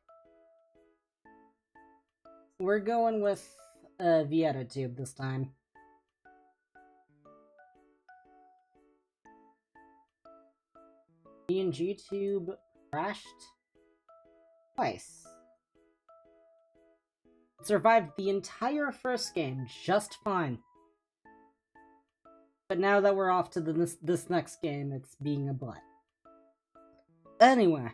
We're going with PNGtube this time. PNGtube crashed twice. It survived the entire first game just fine. But now that we're off to this next game, it's being a butt. Anyway.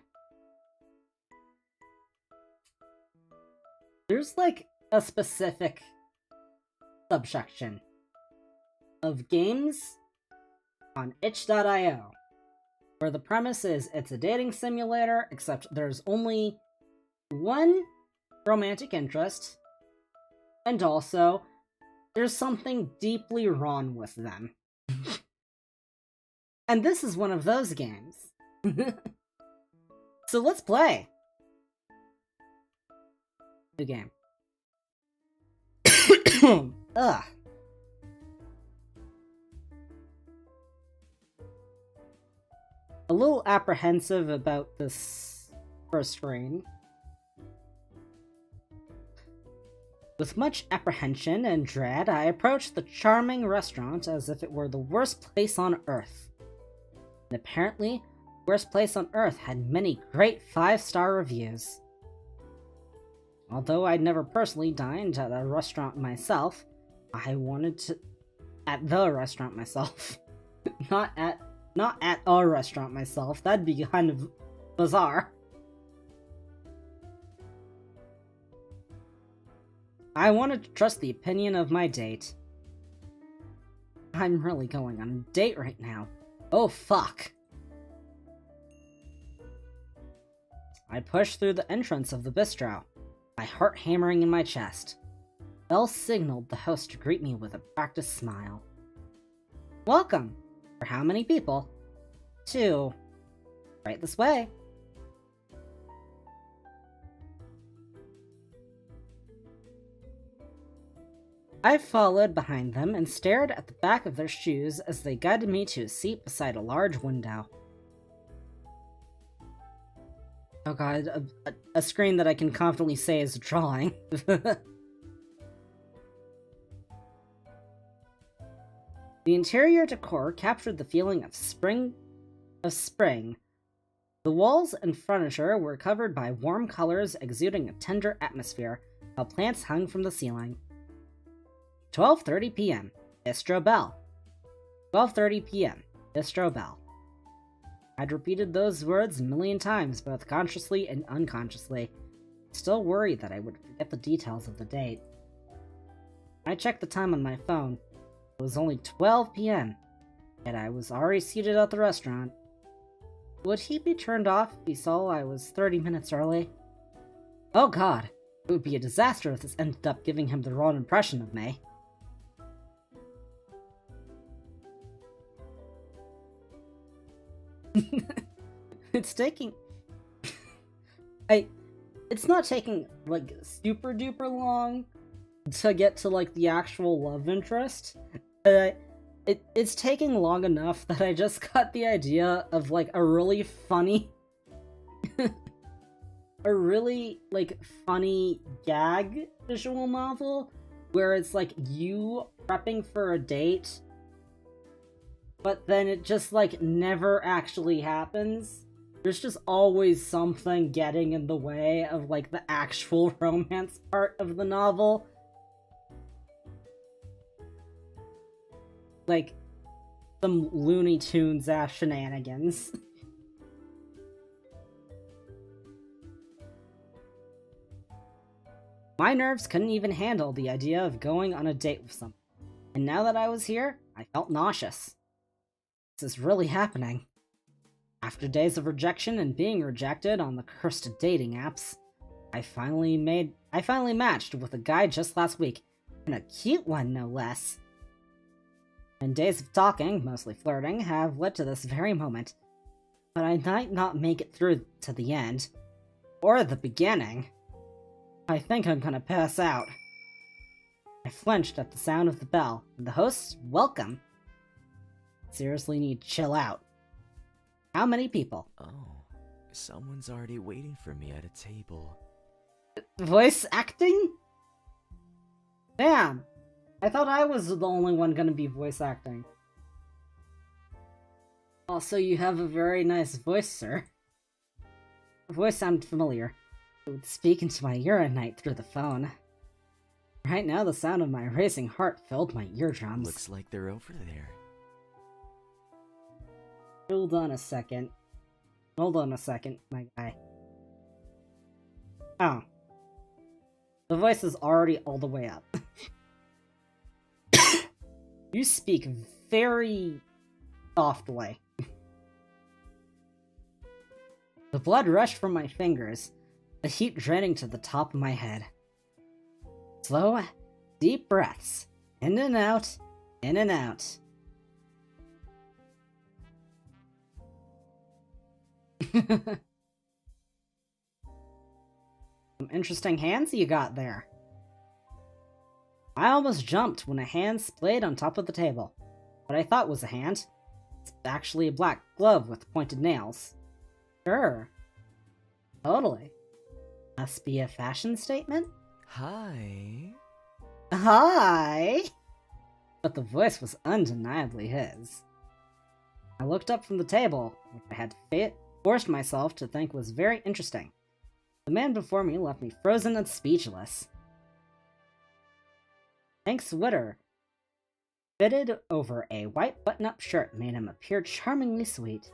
There's like a specific subsection of games on itch.io where the premise is it's a dating simulator, except there's only one romantic interest, and also there's something deeply wrong with them. And this is one of those games. So let's play. New game. Ugh. A little apprehensive about this first screen. With much apprehension and dread, I approached the charming restaurant as if it were the worst place on Earth. And apparently, the worst place on Earth had many great 5-star reviews. Although I'd never personally dined at a restaurant myself, I wanted to... at the restaurant myself. Not at a restaurant myself. That'd be kind of bizarre. I wanted to trust the opinion of my date. I'm really going on a date right now. Oh, fuck. I pushed through the entrance of the bistro, my heart hammering in my chest. Bell signaled the host to greet me with a practiced smile. Welcome. For how many people? 2. Right this way. I followed behind them and stared at the back of their shoes as they guided me to a seat beside a large window. Oh god, a screen that I can confidently say is a drawing. The interior decor captured the feeling of spring. The walls and furniture were covered by warm colors exuding a tender atmosphere, while plants hung from the ceiling. 12:30 p.m. Bistro Bell. 12:30 p.m. Bistro Bell. I'd repeated those words a million times, both consciously and unconsciously, still worried that I would forget the details of the date. I checked the time on my phone. It was only 12 p.m., yet I was already seated at the restaurant. Would he be turned off if he saw I was 30 minutes early? Oh god, it would be a disaster if this ended up giving him the wrong impression of me. It's taking... It's not taking, like, super duper long to get to, like, the actual love interest. It's taking long enough that I just got the idea of, like, a really funny... a really, like, funny gag visual novel where it's, like, you prepping for a date, but then it just, like, never actually happens. There's just always something getting in the way of, like, the actual romance part of the novel. Like, some Looney Tunes-ass shenanigans. My nerves couldn't even handle the idea of going on a date with someone, and now that I was here, I felt nauseous. This is really happening. After days of rejection and being rejected on the cursed dating apps, I finally matched with a guy just last week, and a cute one no less. And days of talking, mostly flirting, have led to this very moment, but I might not make it through to the end, or the beginning. I think I'm gonna pass out. I flinched at the sound of the bell, and the host's welcome. Seriously need to chill out. How many people?
Oh, someone's already waiting for me at a table.
Voice acting? Damn! I thought I was the only one gonna be voice acting. Also, you have a very nice voice, sir. Your voice sounded familiar. It would speak into my ear at night through the phone. Right now, the sound of my racing heart filled my eardrums.
Looks like they're over there.
Hold on a second. Hold on a second, my guy. Oh. The voice is already all the way up. You speak very softly. The blood rushed from my fingers, the heat draining to the top of my head. Slow, deep breaths. In and out, in and out. Some interesting hands you got there. I almost jumped when a hand splayed on top of the table. What I thought was a hand. It's actually a black glove with pointed nails. Sure. Totally. Must be a fashion statement?
Hi.
Hi! But the voice was undeniably his. I looked up from the table, which I had forced myself to think was very interesting. The man before me left me frozen and speechless. Thanks, Witter. fitted over a white button-up shirt made him appear charmingly sweet.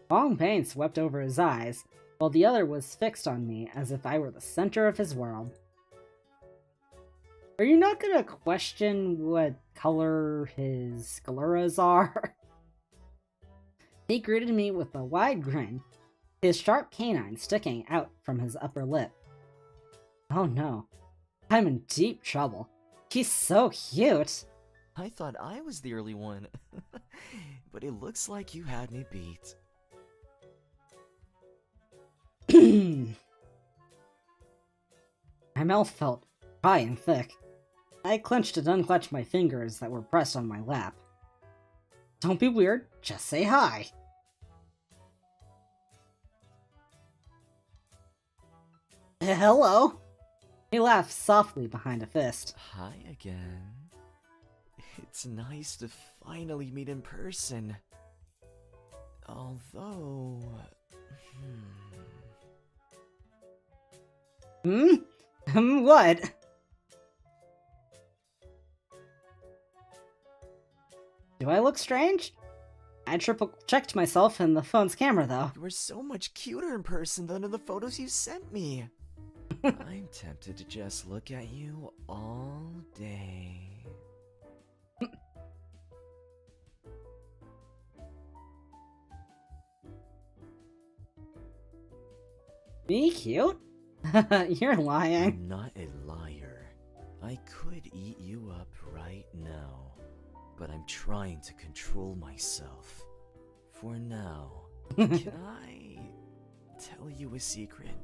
Long pain swept over his eyes, while the other was fixed on me as if I were the center of his world. Are you not gonna question what color his scleras are? He greeted me with a wide grin, his sharp canine sticking out from his upper lip. Oh no, I'm in deep trouble. He's so cute!
I thought I was the early one, but it looks like you had me beat.
My mouth felt dry and thick. I clenched and unclenched my fingers that were pressed on my lap. Don't be weird, just say hi. Hello. He laughed softly behind a fist.
Hi again. It's nice to finally meet in person. Although...
What? Do I look strange? I triple-checked myself in the phone's camera, though.
You were so much cuter in person than in the photos you sent me. I'm tempted to just look at you all day.
Me cute? You're lying.
I'm not a liar. I could eat you up right now, but I'm trying to control myself. For now, can I tell you a secret?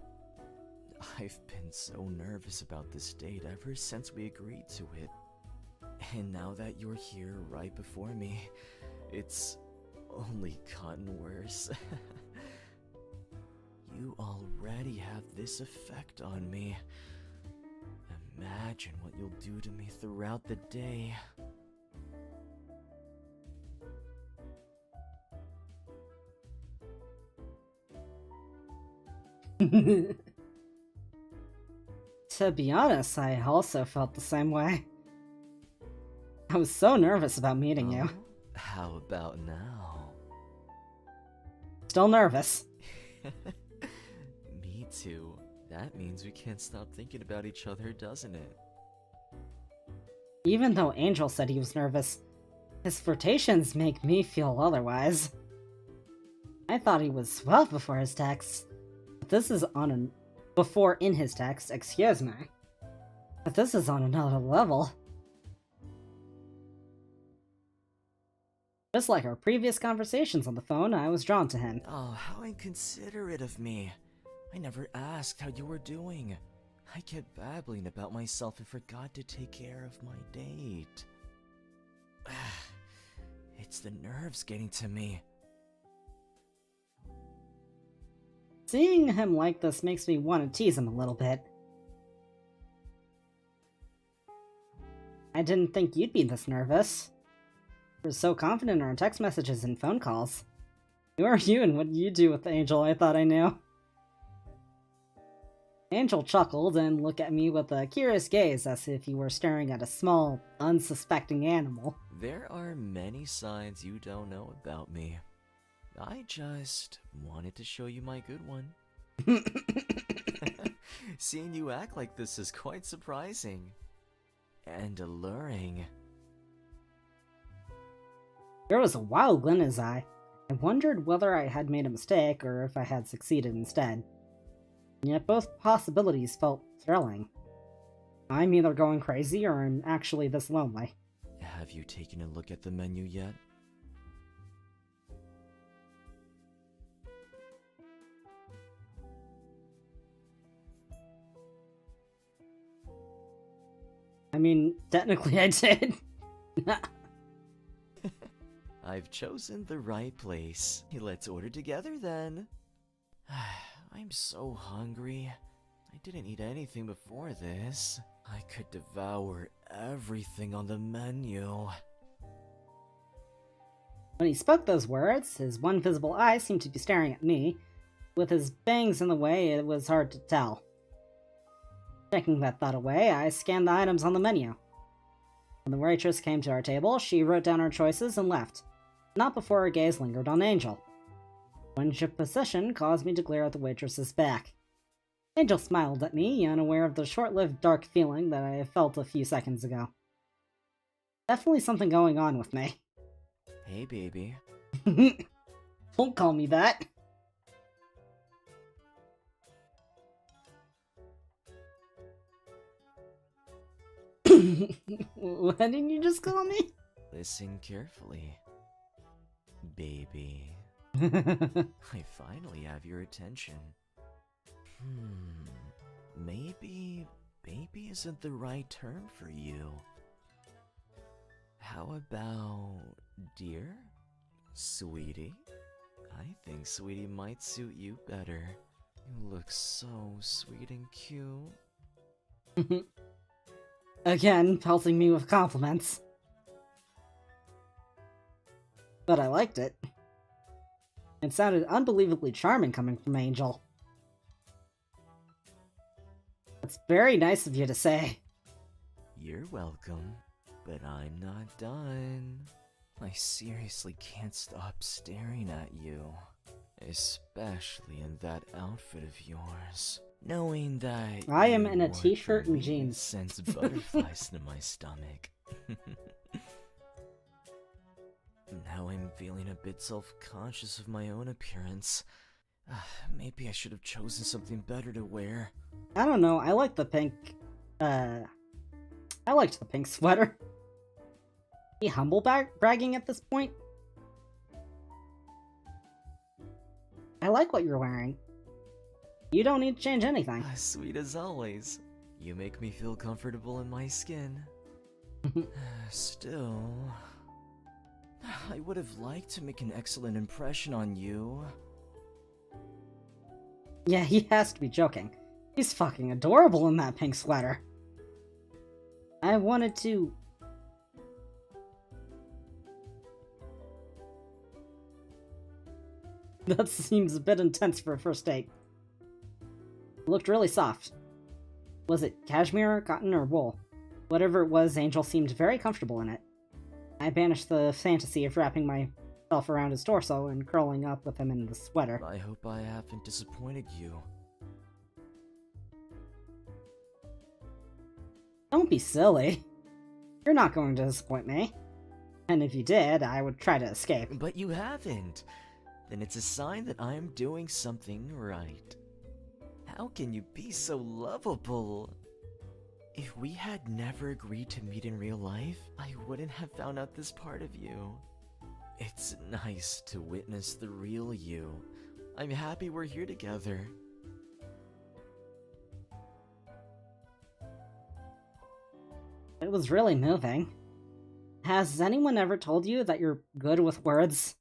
I've been so nervous about this date ever since we agreed to it. And now that you're here right before me, it's only gotten worse. You already have this effect on me. Imagine what you'll do to me throughout the day.
To be honest, I also felt the same way. I was so nervous about meeting you.
How about now?
Still nervous.
Me too. That means we can't stop thinking about each other, doesn't it?
Even though Angel said he was nervous, his flirtations make me feel otherwise. I thought he was suave before his text, but this is on an... Before in his text, excuse me. But this is on another level. Just like our previous conversations on the phone, I was drawn to him.
Oh, how inconsiderate of me. I never asked how you were doing. I kept babbling about myself and forgot to take care of my date. It's the nerves getting to me.
Seeing him like this makes me want to tease him a little bit. I didn't think you'd be this nervous. You were so confident in our text messages and phone calls. Who are you and what do you do with Angel? I thought I knew. Angel chuckled and looked at me with a curious gaze as if he were staring at a small, unsuspecting animal.
There are many sides you don't know about me. I just wanted to show you my good one. Seeing you act like this is quite surprising. And alluring.
There was a wild glint in his eye. I wondered whether I had made a mistake or if I had succeeded instead. Yet both possibilities felt thrilling. I'm either going crazy or I'm actually this lonely.
Have you taken a look at the menu yet?
I mean, technically I did.
I've chosen the right place. Let's order together then. I'm so hungry. I didn't eat anything before this. I could devour everything on the menu.
When he spoke those words, his one visible eye seemed to be staring at me. With his bangs in the way, it was hard to tell. Taking that thought away, I scanned the items on the menu. When the waitress came to our table, she wrote down our choices and left, not before her gaze lingered on Angel. Change of position caused me to glare at the waitress's back. Angel smiled at me, unaware of the short-lived dark feeling that I felt a few seconds ago. Definitely something going on with me.
Hey, baby.
Don't call me that. What didn't you just call me?
Listen carefully. Baby. I finally have your attention. Maybe baby isn't the right term for you. How about dear? Sweetie? I think sweetie might suit you better. You look so sweet and cute.
Again, pelting me with compliments. But I liked it. It sounded unbelievably charming coming from Angel. It's very nice of you to say.
You're welcome, but I'm not done. I seriously can't stop staring at you. Especially in that outfit of yours. Knowing that
I am in a
you
t-shirt
wore
and jeans.
sends butterflies to my stomach. Now I'm feeling a bit self-conscious of my own appearance. Maybe I should have chosen something better to wear.
I don't know, I like the pink, I liked the pink sweater. He humble bragging at this point? I like what you're wearing. You don't need to change anything.
Sweet as always. You make me feel comfortable in my skin. Still, I would have liked to make an excellent impression on you.
Yeah, he has to be joking. He's fucking adorable in that pink sweater. I wanted to... That seems a bit intense for a first date. It looked really soft. Was it cashmere, cotton, or wool? Whatever it was, Angel seemed very comfortable in it. I banished the fantasy of wrapping myself around his torso and curling up with him in the sweater.
I hope I haven't disappointed you.
Don't be silly. You're not going to disappoint me. And if you did, I would try to escape.
But you haven't. Then it's a sign that I'm doing something right. How can you be so lovable? If we had never agreed to meet in real life, I wouldn't have found out this part of you. It's nice to witness the real you. I'm happy we're here together.
It was really moving. Has anyone ever told you that you're good with words?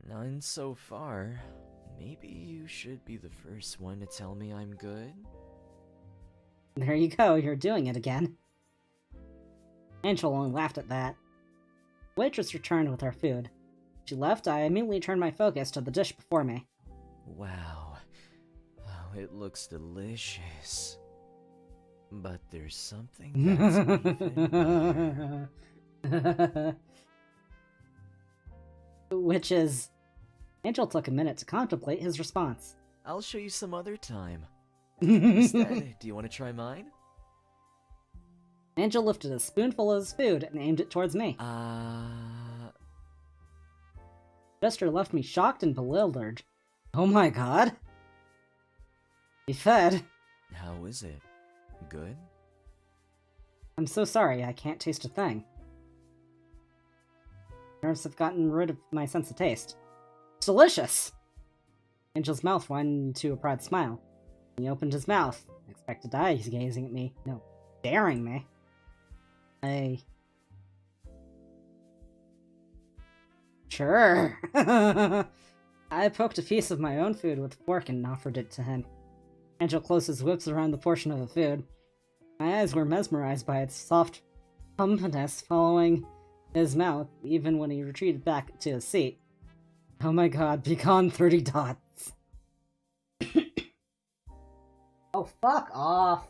None so far. Maybe you should be the first one to tell me I'm good?
There you go, you're doing it again. Angel only laughed at that. The waitress returned with our food. She left, I immediately turned my focus to the dish before me.
Wow. Oh, it looks delicious. But there's something that's even better.
Which is... Angel took a minute to contemplate his response.
I'll show you some other time. Instead, do you want to try mine?
Angel lifted a spoonful of his food and aimed it towards me. Gesture left me shocked and bewildered. Oh my god. He fed.
How is it? Good?
I'm so sorry, I can't taste a thing. Nerves have gotten rid of my sense of taste. It's delicious! Angel's mouth went into a proud smile. He opened his mouth. I expected eyes gazing at me. No, staring me. Sure. I poked a piece of my own food with a fork and offered it to him. Angel closed his lips around the portion of the food. My eyes were mesmerized by its soft plumpness following his mouth, even when he retreated back to his seat. Oh my god, be gone 30 dots. Oh, fuck off.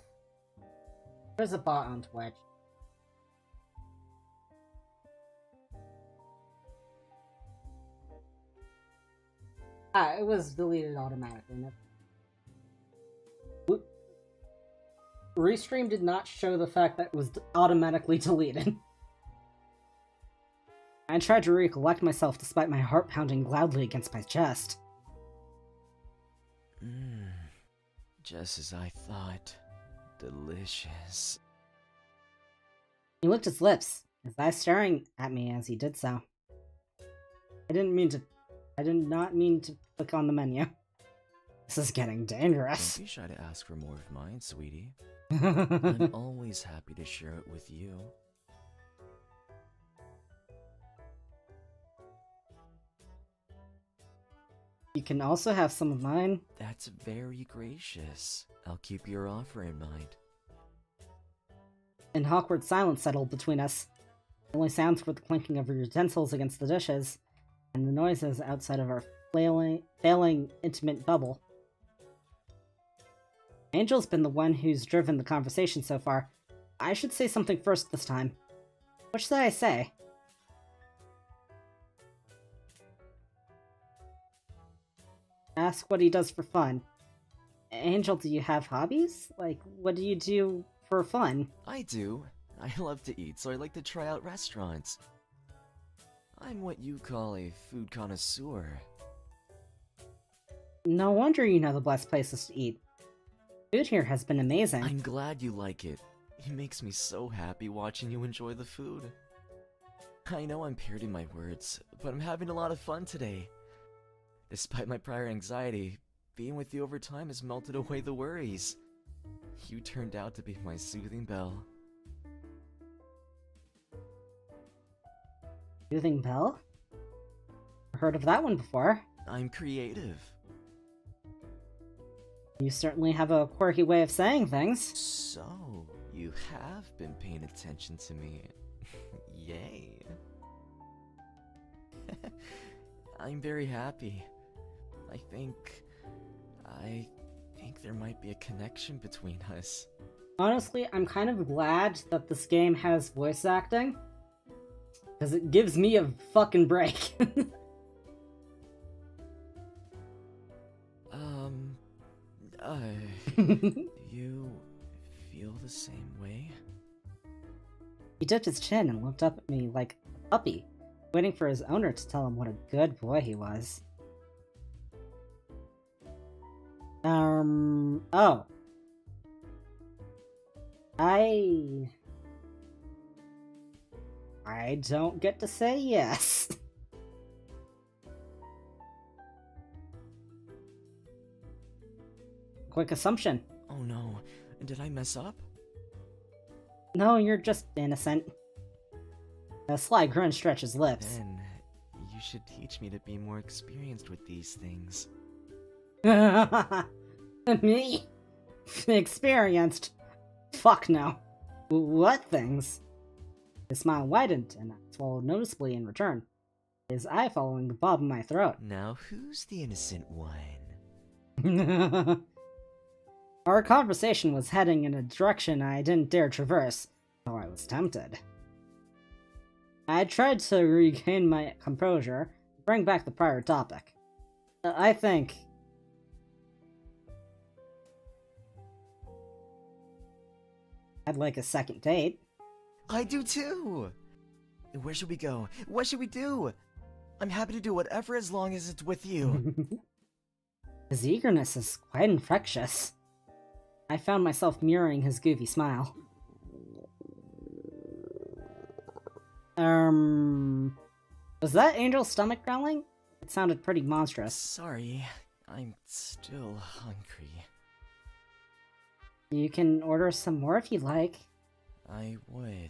There's a bot on Twitch. It was deleted automatically. Restream did not show the fact that it was automatically deleted. I tried to recollect myself despite my heart pounding loudly against my chest.
Just as I thought. Delicious.
He licked his lips, his eyes staring at me as he did so. I did not mean to click on the menu. This is getting dangerous.
Don't be shy to ask for more of mine, sweetie. I'm always happy to share it with you.
You can also have some of mine.
That's very gracious. I'll keep your offer in mind.
An awkward silence settled between us. The only sounds were the clinking of utensils against the dishes, and the noises outside of our failing intimate bubble. Angel's been the one who's driven the conversation so far. I should say something first this time. What should I say? Ask what he does for fun. Angel, do you have hobbies? Like, what do you do for fun?
I do. I love to eat, so I like to try out restaurants. I'm what you call a food connoisseur.
No wonder you know the best places to eat. Food here has been amazing.
I'm glad you like it. It makes me so happy watching you enjoy the food. I know I'm parroting my words, but I'm having a lot of fun today. Despite my prior anxiety, being with you over time has melted away the worries. You turned out to be my soothing bell.
Soothing bell? Heard of that one before.
I'm creative.
You certainly have a quirky way of saying things.
So, you have been paying attention to me. Yay. I'm very happy. I think there might be a connection between us.
Honestly, I'm kind of glad that this game has voice acting. Because it gives me a fucking break.
Do you feel the same way?
He dipped his chin and looked up at me like a puppy, waiting for his owner to tell him what a good boy he was. Oh. I don't get to say yes. Quick assumption.
Oh no, did I mess up?
No, you're just innocent. A sly grin stretched his lips.
Then, you should teach me to be more experienced with these things.
Me? Experienced? Fuck no. What things? His smile widened, and I swallowed noticeably in return, his eye following the bob in my throat.
Now who's the innocent one?
Our conversation was heading in a direction I didn't dare traverse, though I was tempted. I tried to regain my composure, bring back the prior topic. I think... I'd like a second date.
I do too! Where should we go? What should we do? I'm happy to do whatever as long as it's with you.
His eagerness is quite infectious. I found myself mirroring his goofy smile. Was that Angel's stomach growling? It sounded pretty monstrous.
Sorry, I'm still hungry.
You can order some more if you'd like.
I would,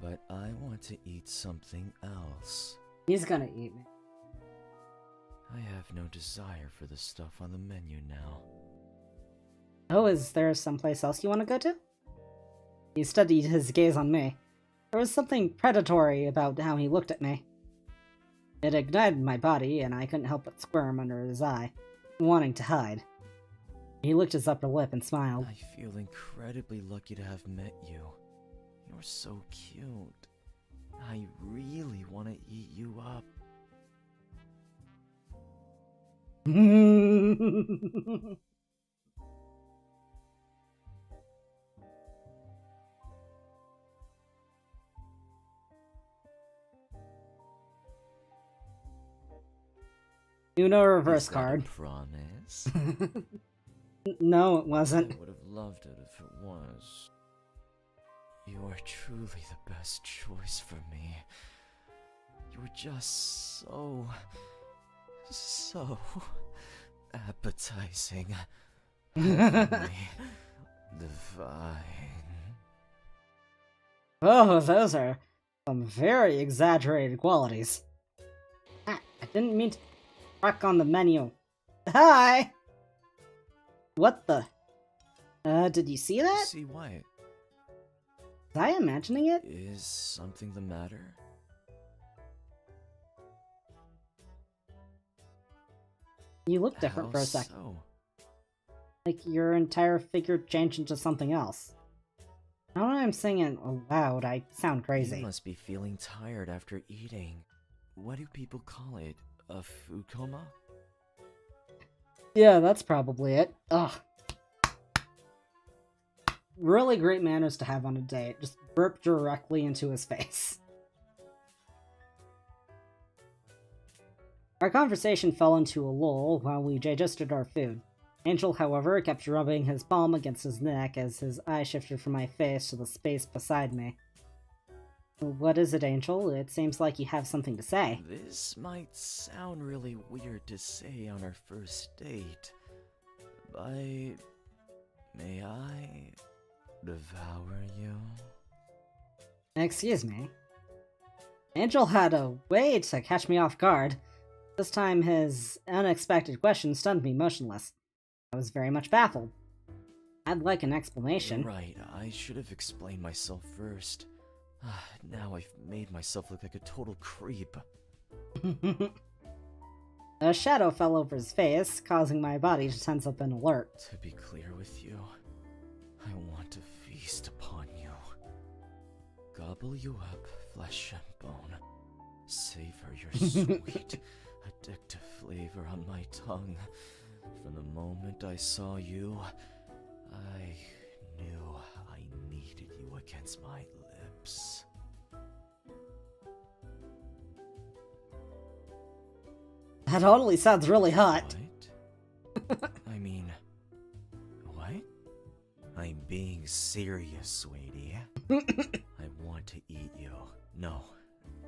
but I want to eat something else.
He's gonna eat me.
I have no desire for the stuff on the menu now.
Oh, is there someplace else you want to go to? He studied his gaze on me. There was something predatory about how he looked at me. It ignited my body, and I couldn't help but squirm under his eye, wanting to hide. He licked his upper lip and smiled.
I feel incredibly lucky to have met you. You're so cute. I really want to eat you up.
Uno reverse
Is that
card.
a promise?
No, it
I
wasn't.
would have loved it if it was. You are truly the best choice for me. You were just so appetizing. Heavenly, divine.
Oh, those are some very exaggerated qualities. Ah, I didn't mean to crack on the menu. Hi! What the? Did you see that?
See what?
Was I imagining it?
Is something the matter?
You look different
How
for a second.
so?
Like your entire figure changed into something else. Now that I'm saying it aloud, I sound crazy.
You must be feeling tired after eating. What do people call it? A food coma?
Yeah, that's probably it. Ugh. Really great manners to have on a date. Just burp directly into his face. Our conversation fell into a lull while we digested our food. Angel, however, kept rubbing his palm against his neck as his eye shifted from my face to the space beside me. What is it, Angel? It seems like you have something to say.
This might sound really weird to say on our first date, but may I devour you?
Excuse me. Angel had a way to catch me off guard. This time his unexpected question stunned me motionless. I was very much baffled. I'd like an explanation.
Right, I should have explained myself first. Now I've made myself look like a total creep.
A shadow fell over his face, causing my body to tense up in alert.
To be clear with you, I want to feast upon you. Gobble you up, flesh and bone. Savor your sweet, addictive flavor on my tongue. From the moment I saw you, I knew I needed you against my lips.
That totally sounds really hot.
What? I mean, what? I'm being serious, sweetie. I want to eat you. No,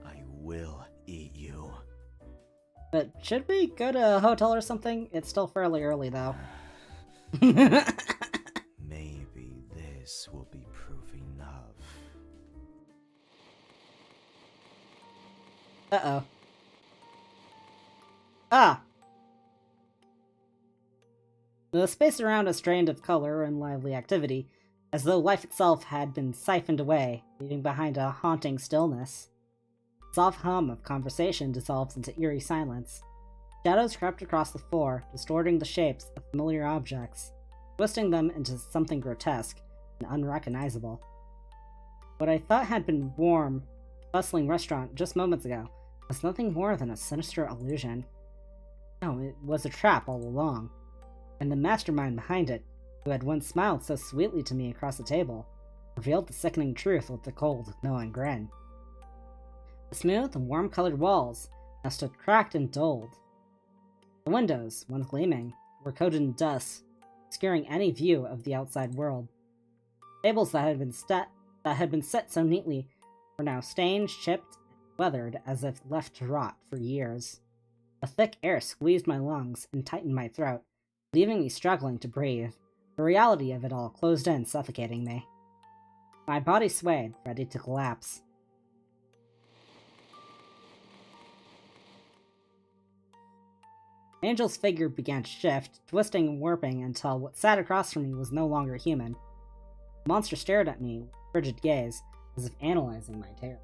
I will eat you.
But should we go to a hotel or something? It's still fairly early, though.
Maybe this will be proof enough.
Uh-oh. Ah! The space around us drained of color and lively activity, as though life itself had been siphoned away, leaving behind a haunting stillness. The soft hum of conversation dissolves into eerie silence. Shadows crept across the floor, distorting the shapes of familiar objects, twisting them into something grotesque and unrecognizable. What I thought had been a warm, bustling restaurant just moments ago was nothing more than a sinister illusion. No, it was a trap all along, and the mastermind behind it, who had once smiled so sweetly to me across the table, revealed the sickening truth with a cold, knowing grin. The smooth and warm-colored walls now stood cracked and dulled. The windows, once gleaming, were coated in dust, obscuring any view of the outside world. Tables that had been set so neatly were now stained, chipped, and weathered as if left to rot for years. A thick air squeezed my lungs and tightened my throat, leaving me struggling to breathe, the reality of it all closed in, suffocating me. My body swayed, ready to collapse. Angel's figure began to shift, twisting and warping until what sat across from me was no longer human. The monster stared at me with frigid gaze, as if analyzing my terror.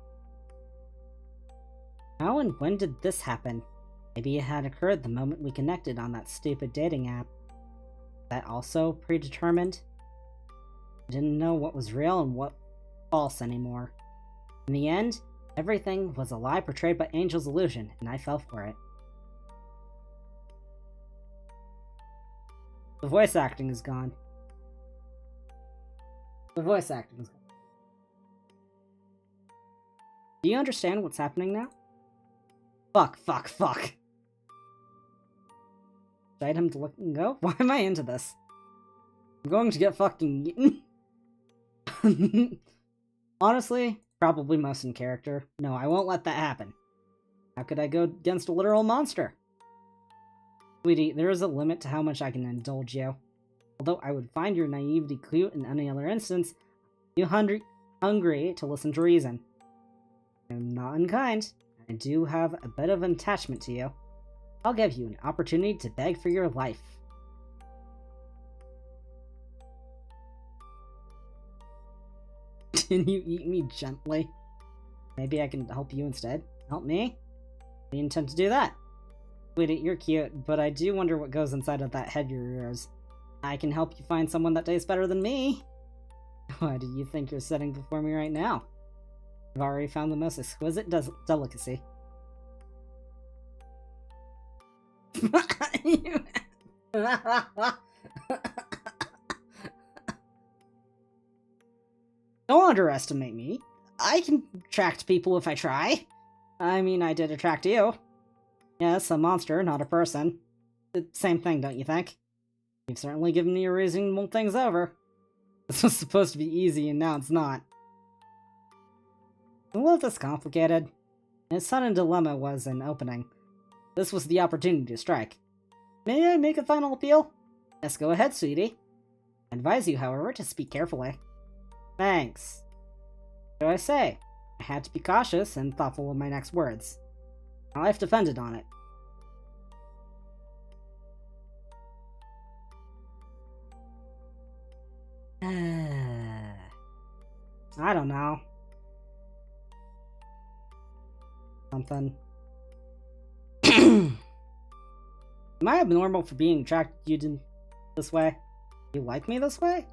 How and when did this happen? Maybe it had occurred the moment we connected on that stupid dating app. That also predetermined? I didn't know what was real and what false anymore. In the end, everything was a lie portrayed by Angel's illusion, and I fell for it. The voice acting is gone. The voice acting is gone. Do you understand what's happening now? Fuck. Should I hit him to let him go? Why am I into this? I'm going to get fucking eaten. Honestly, probably most in character. No, I won't let that happen. How could I go against a literal monster? Sweetie, there is a limit to how much I can indulge you. Although I would find your naivety cute in any other instance, you're hungry to listen to reason. I'm not unkind. I do have a bit of an attachment to you. I'll give you an opportunity to beg for your life. Can you eat me gently? Maybe I can help you instead? Help me? I intend to do that. Sweetie, you're cute, but I do wonder what goes inside of that head of yours. I can help you find someone that tastes better than me. What do you think you're setting before me right now? I've already found the most exquisite delicacy. Don't underestimate me. I can attract people if I try. I mean, I did attract you. Yes, a monster, not a person. Same thing, don't you think? You've certainly given me a reason to mull things over. This was supposed to be easy, and now it's not. The love is complicated. His sudden dilemma was an opening. This was the opportunity to strike. May I make a final appeal? Yes, go ahead, sweetie. I advise you, however, to speak carefully. Thanks. What do I say? I had to be cautious and thoughtful of my next words. My life depended on it. I don't know. Something. Am I abnormal for being attracted to you this way? You like me this way?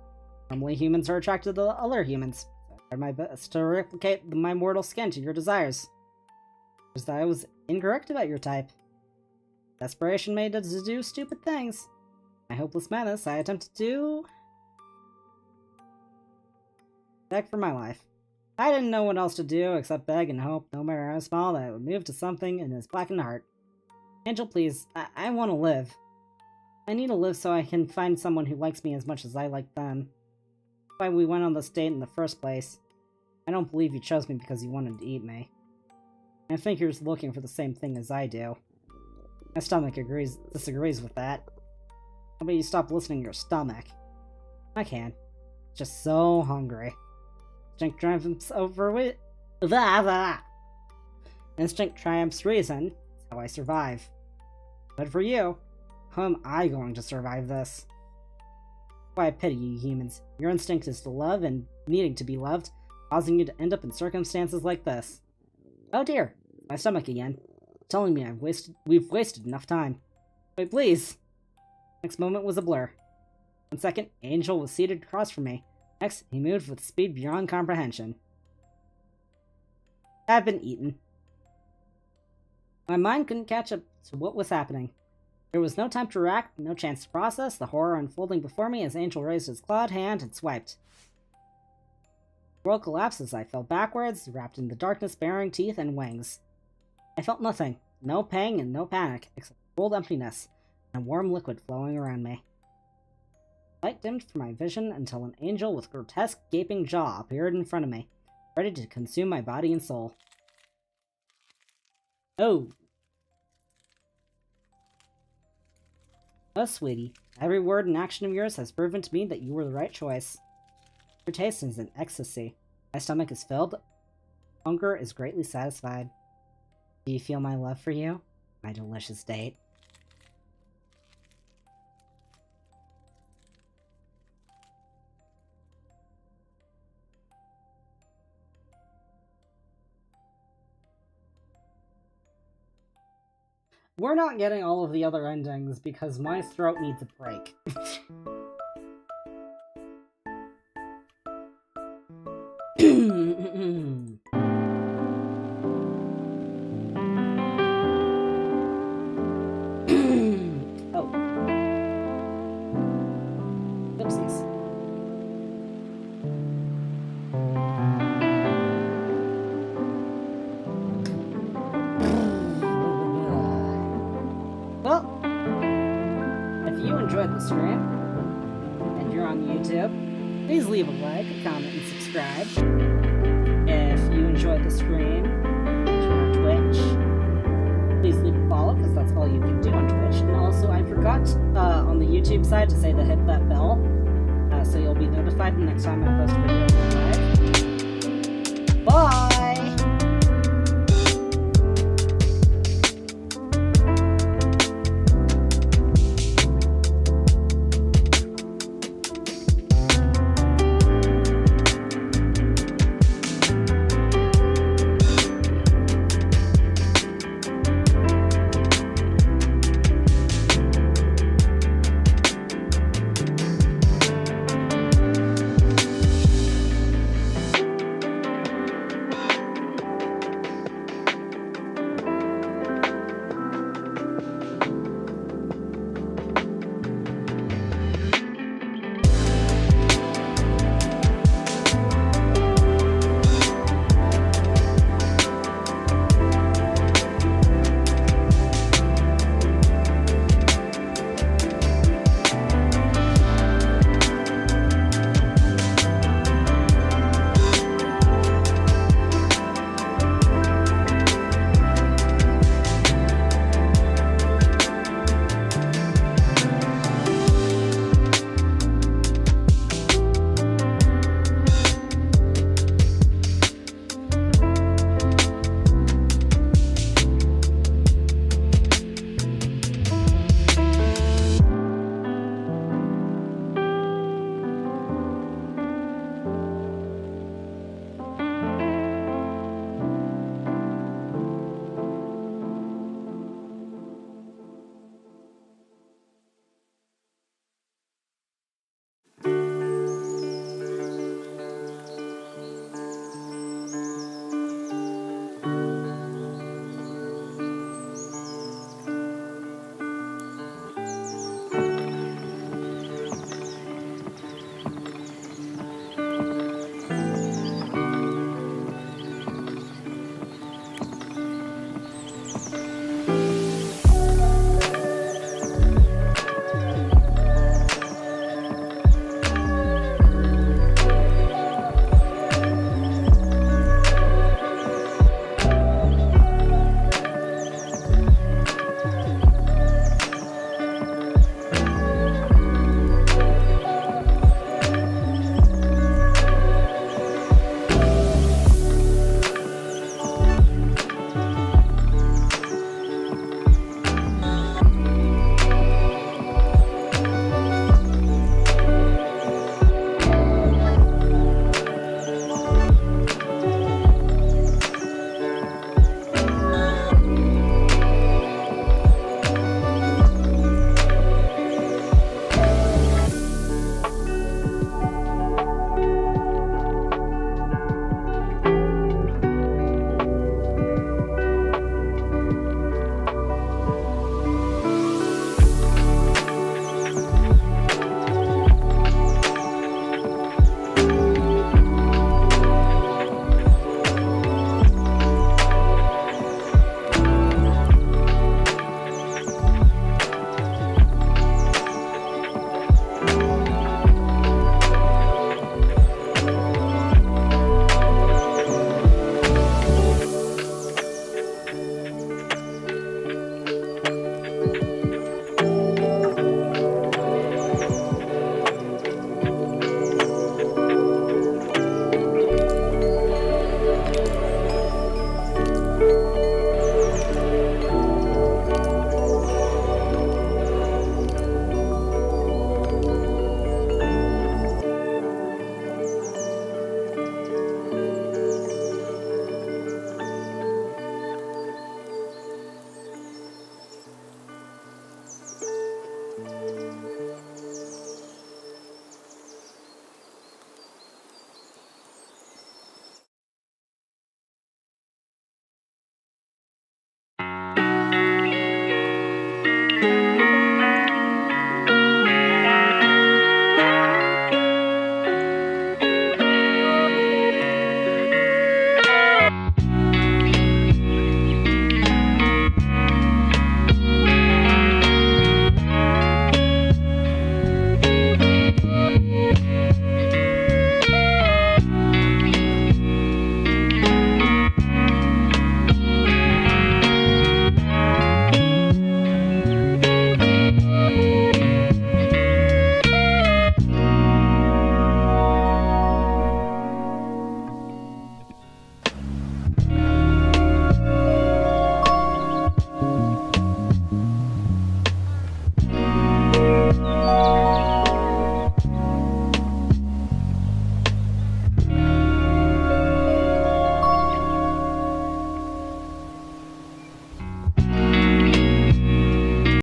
Normally humans are attracted to other humans. I tried my best to replicate my mortal skin to your desires. Just that I was incorrect about your type. Desperation made us do stupid things. My hopeless madness, I attempted to beg for my life. I didn't know what else to do except beg and hope, no matter how small, that it would move to something in his blackened heart. Angel, please, I want to live. I need to live so I can find someone who likes me as much as I like them. That's why we went on this date in the first place. I don't believe you chose me because you wanted to eat me. I think you're looking for the same thing as I do. My stomach disagrees with that. How about you stop listening to your stomach? I can't. It's just so hungry. Instinct triumphs over Instinct triumphs reason. That's how I survive. But for you, how am I going to survive this? Why, I pity you humans. Your instinct is to love and needing to be loved, causing you to end up in circumstances like this. Oh dear, my stomach again. Telling me we've wasted enough time. Wait, please. Next moment was a blur. 1 second, Angel was seated across from me. Next, he moved with speed beyond comprehension. I've been eaten. My mind couldn't catch up to what was happening. There was no time to react, no chance to process the horror unfolding before me as Angel raised his clawed hand and swiped. The world collapsed as I fell backwards, wrapped in the darkness, bearing teeth and wings. I felt nothing, no pang and no panic, except cold emptiness and a warm liquid flowing around me. Light dimmed from my vision until an angel with grotesque, gaping jaw appeared in front of me, ready to consume my body and soul. Oh! Oh, sweetie, every word and action of yours has proven to me that you were the right choice. Your taste is an ecstasy. My stomach is filled. Hunger is greatly satisfied. Do you feel my love for you, my delicious date? We're not getting all of the other endings because my throat needs a break. Oh. Please leave a like, a comment, and subscribe. If you enjoyed the stream, if you're on Twitch, please leave a follow, because that's all you can do on Twitch. And also, I forgot on the YouTube side to say to hit that bell, so you'll be notified the next time I post a video live. Bye!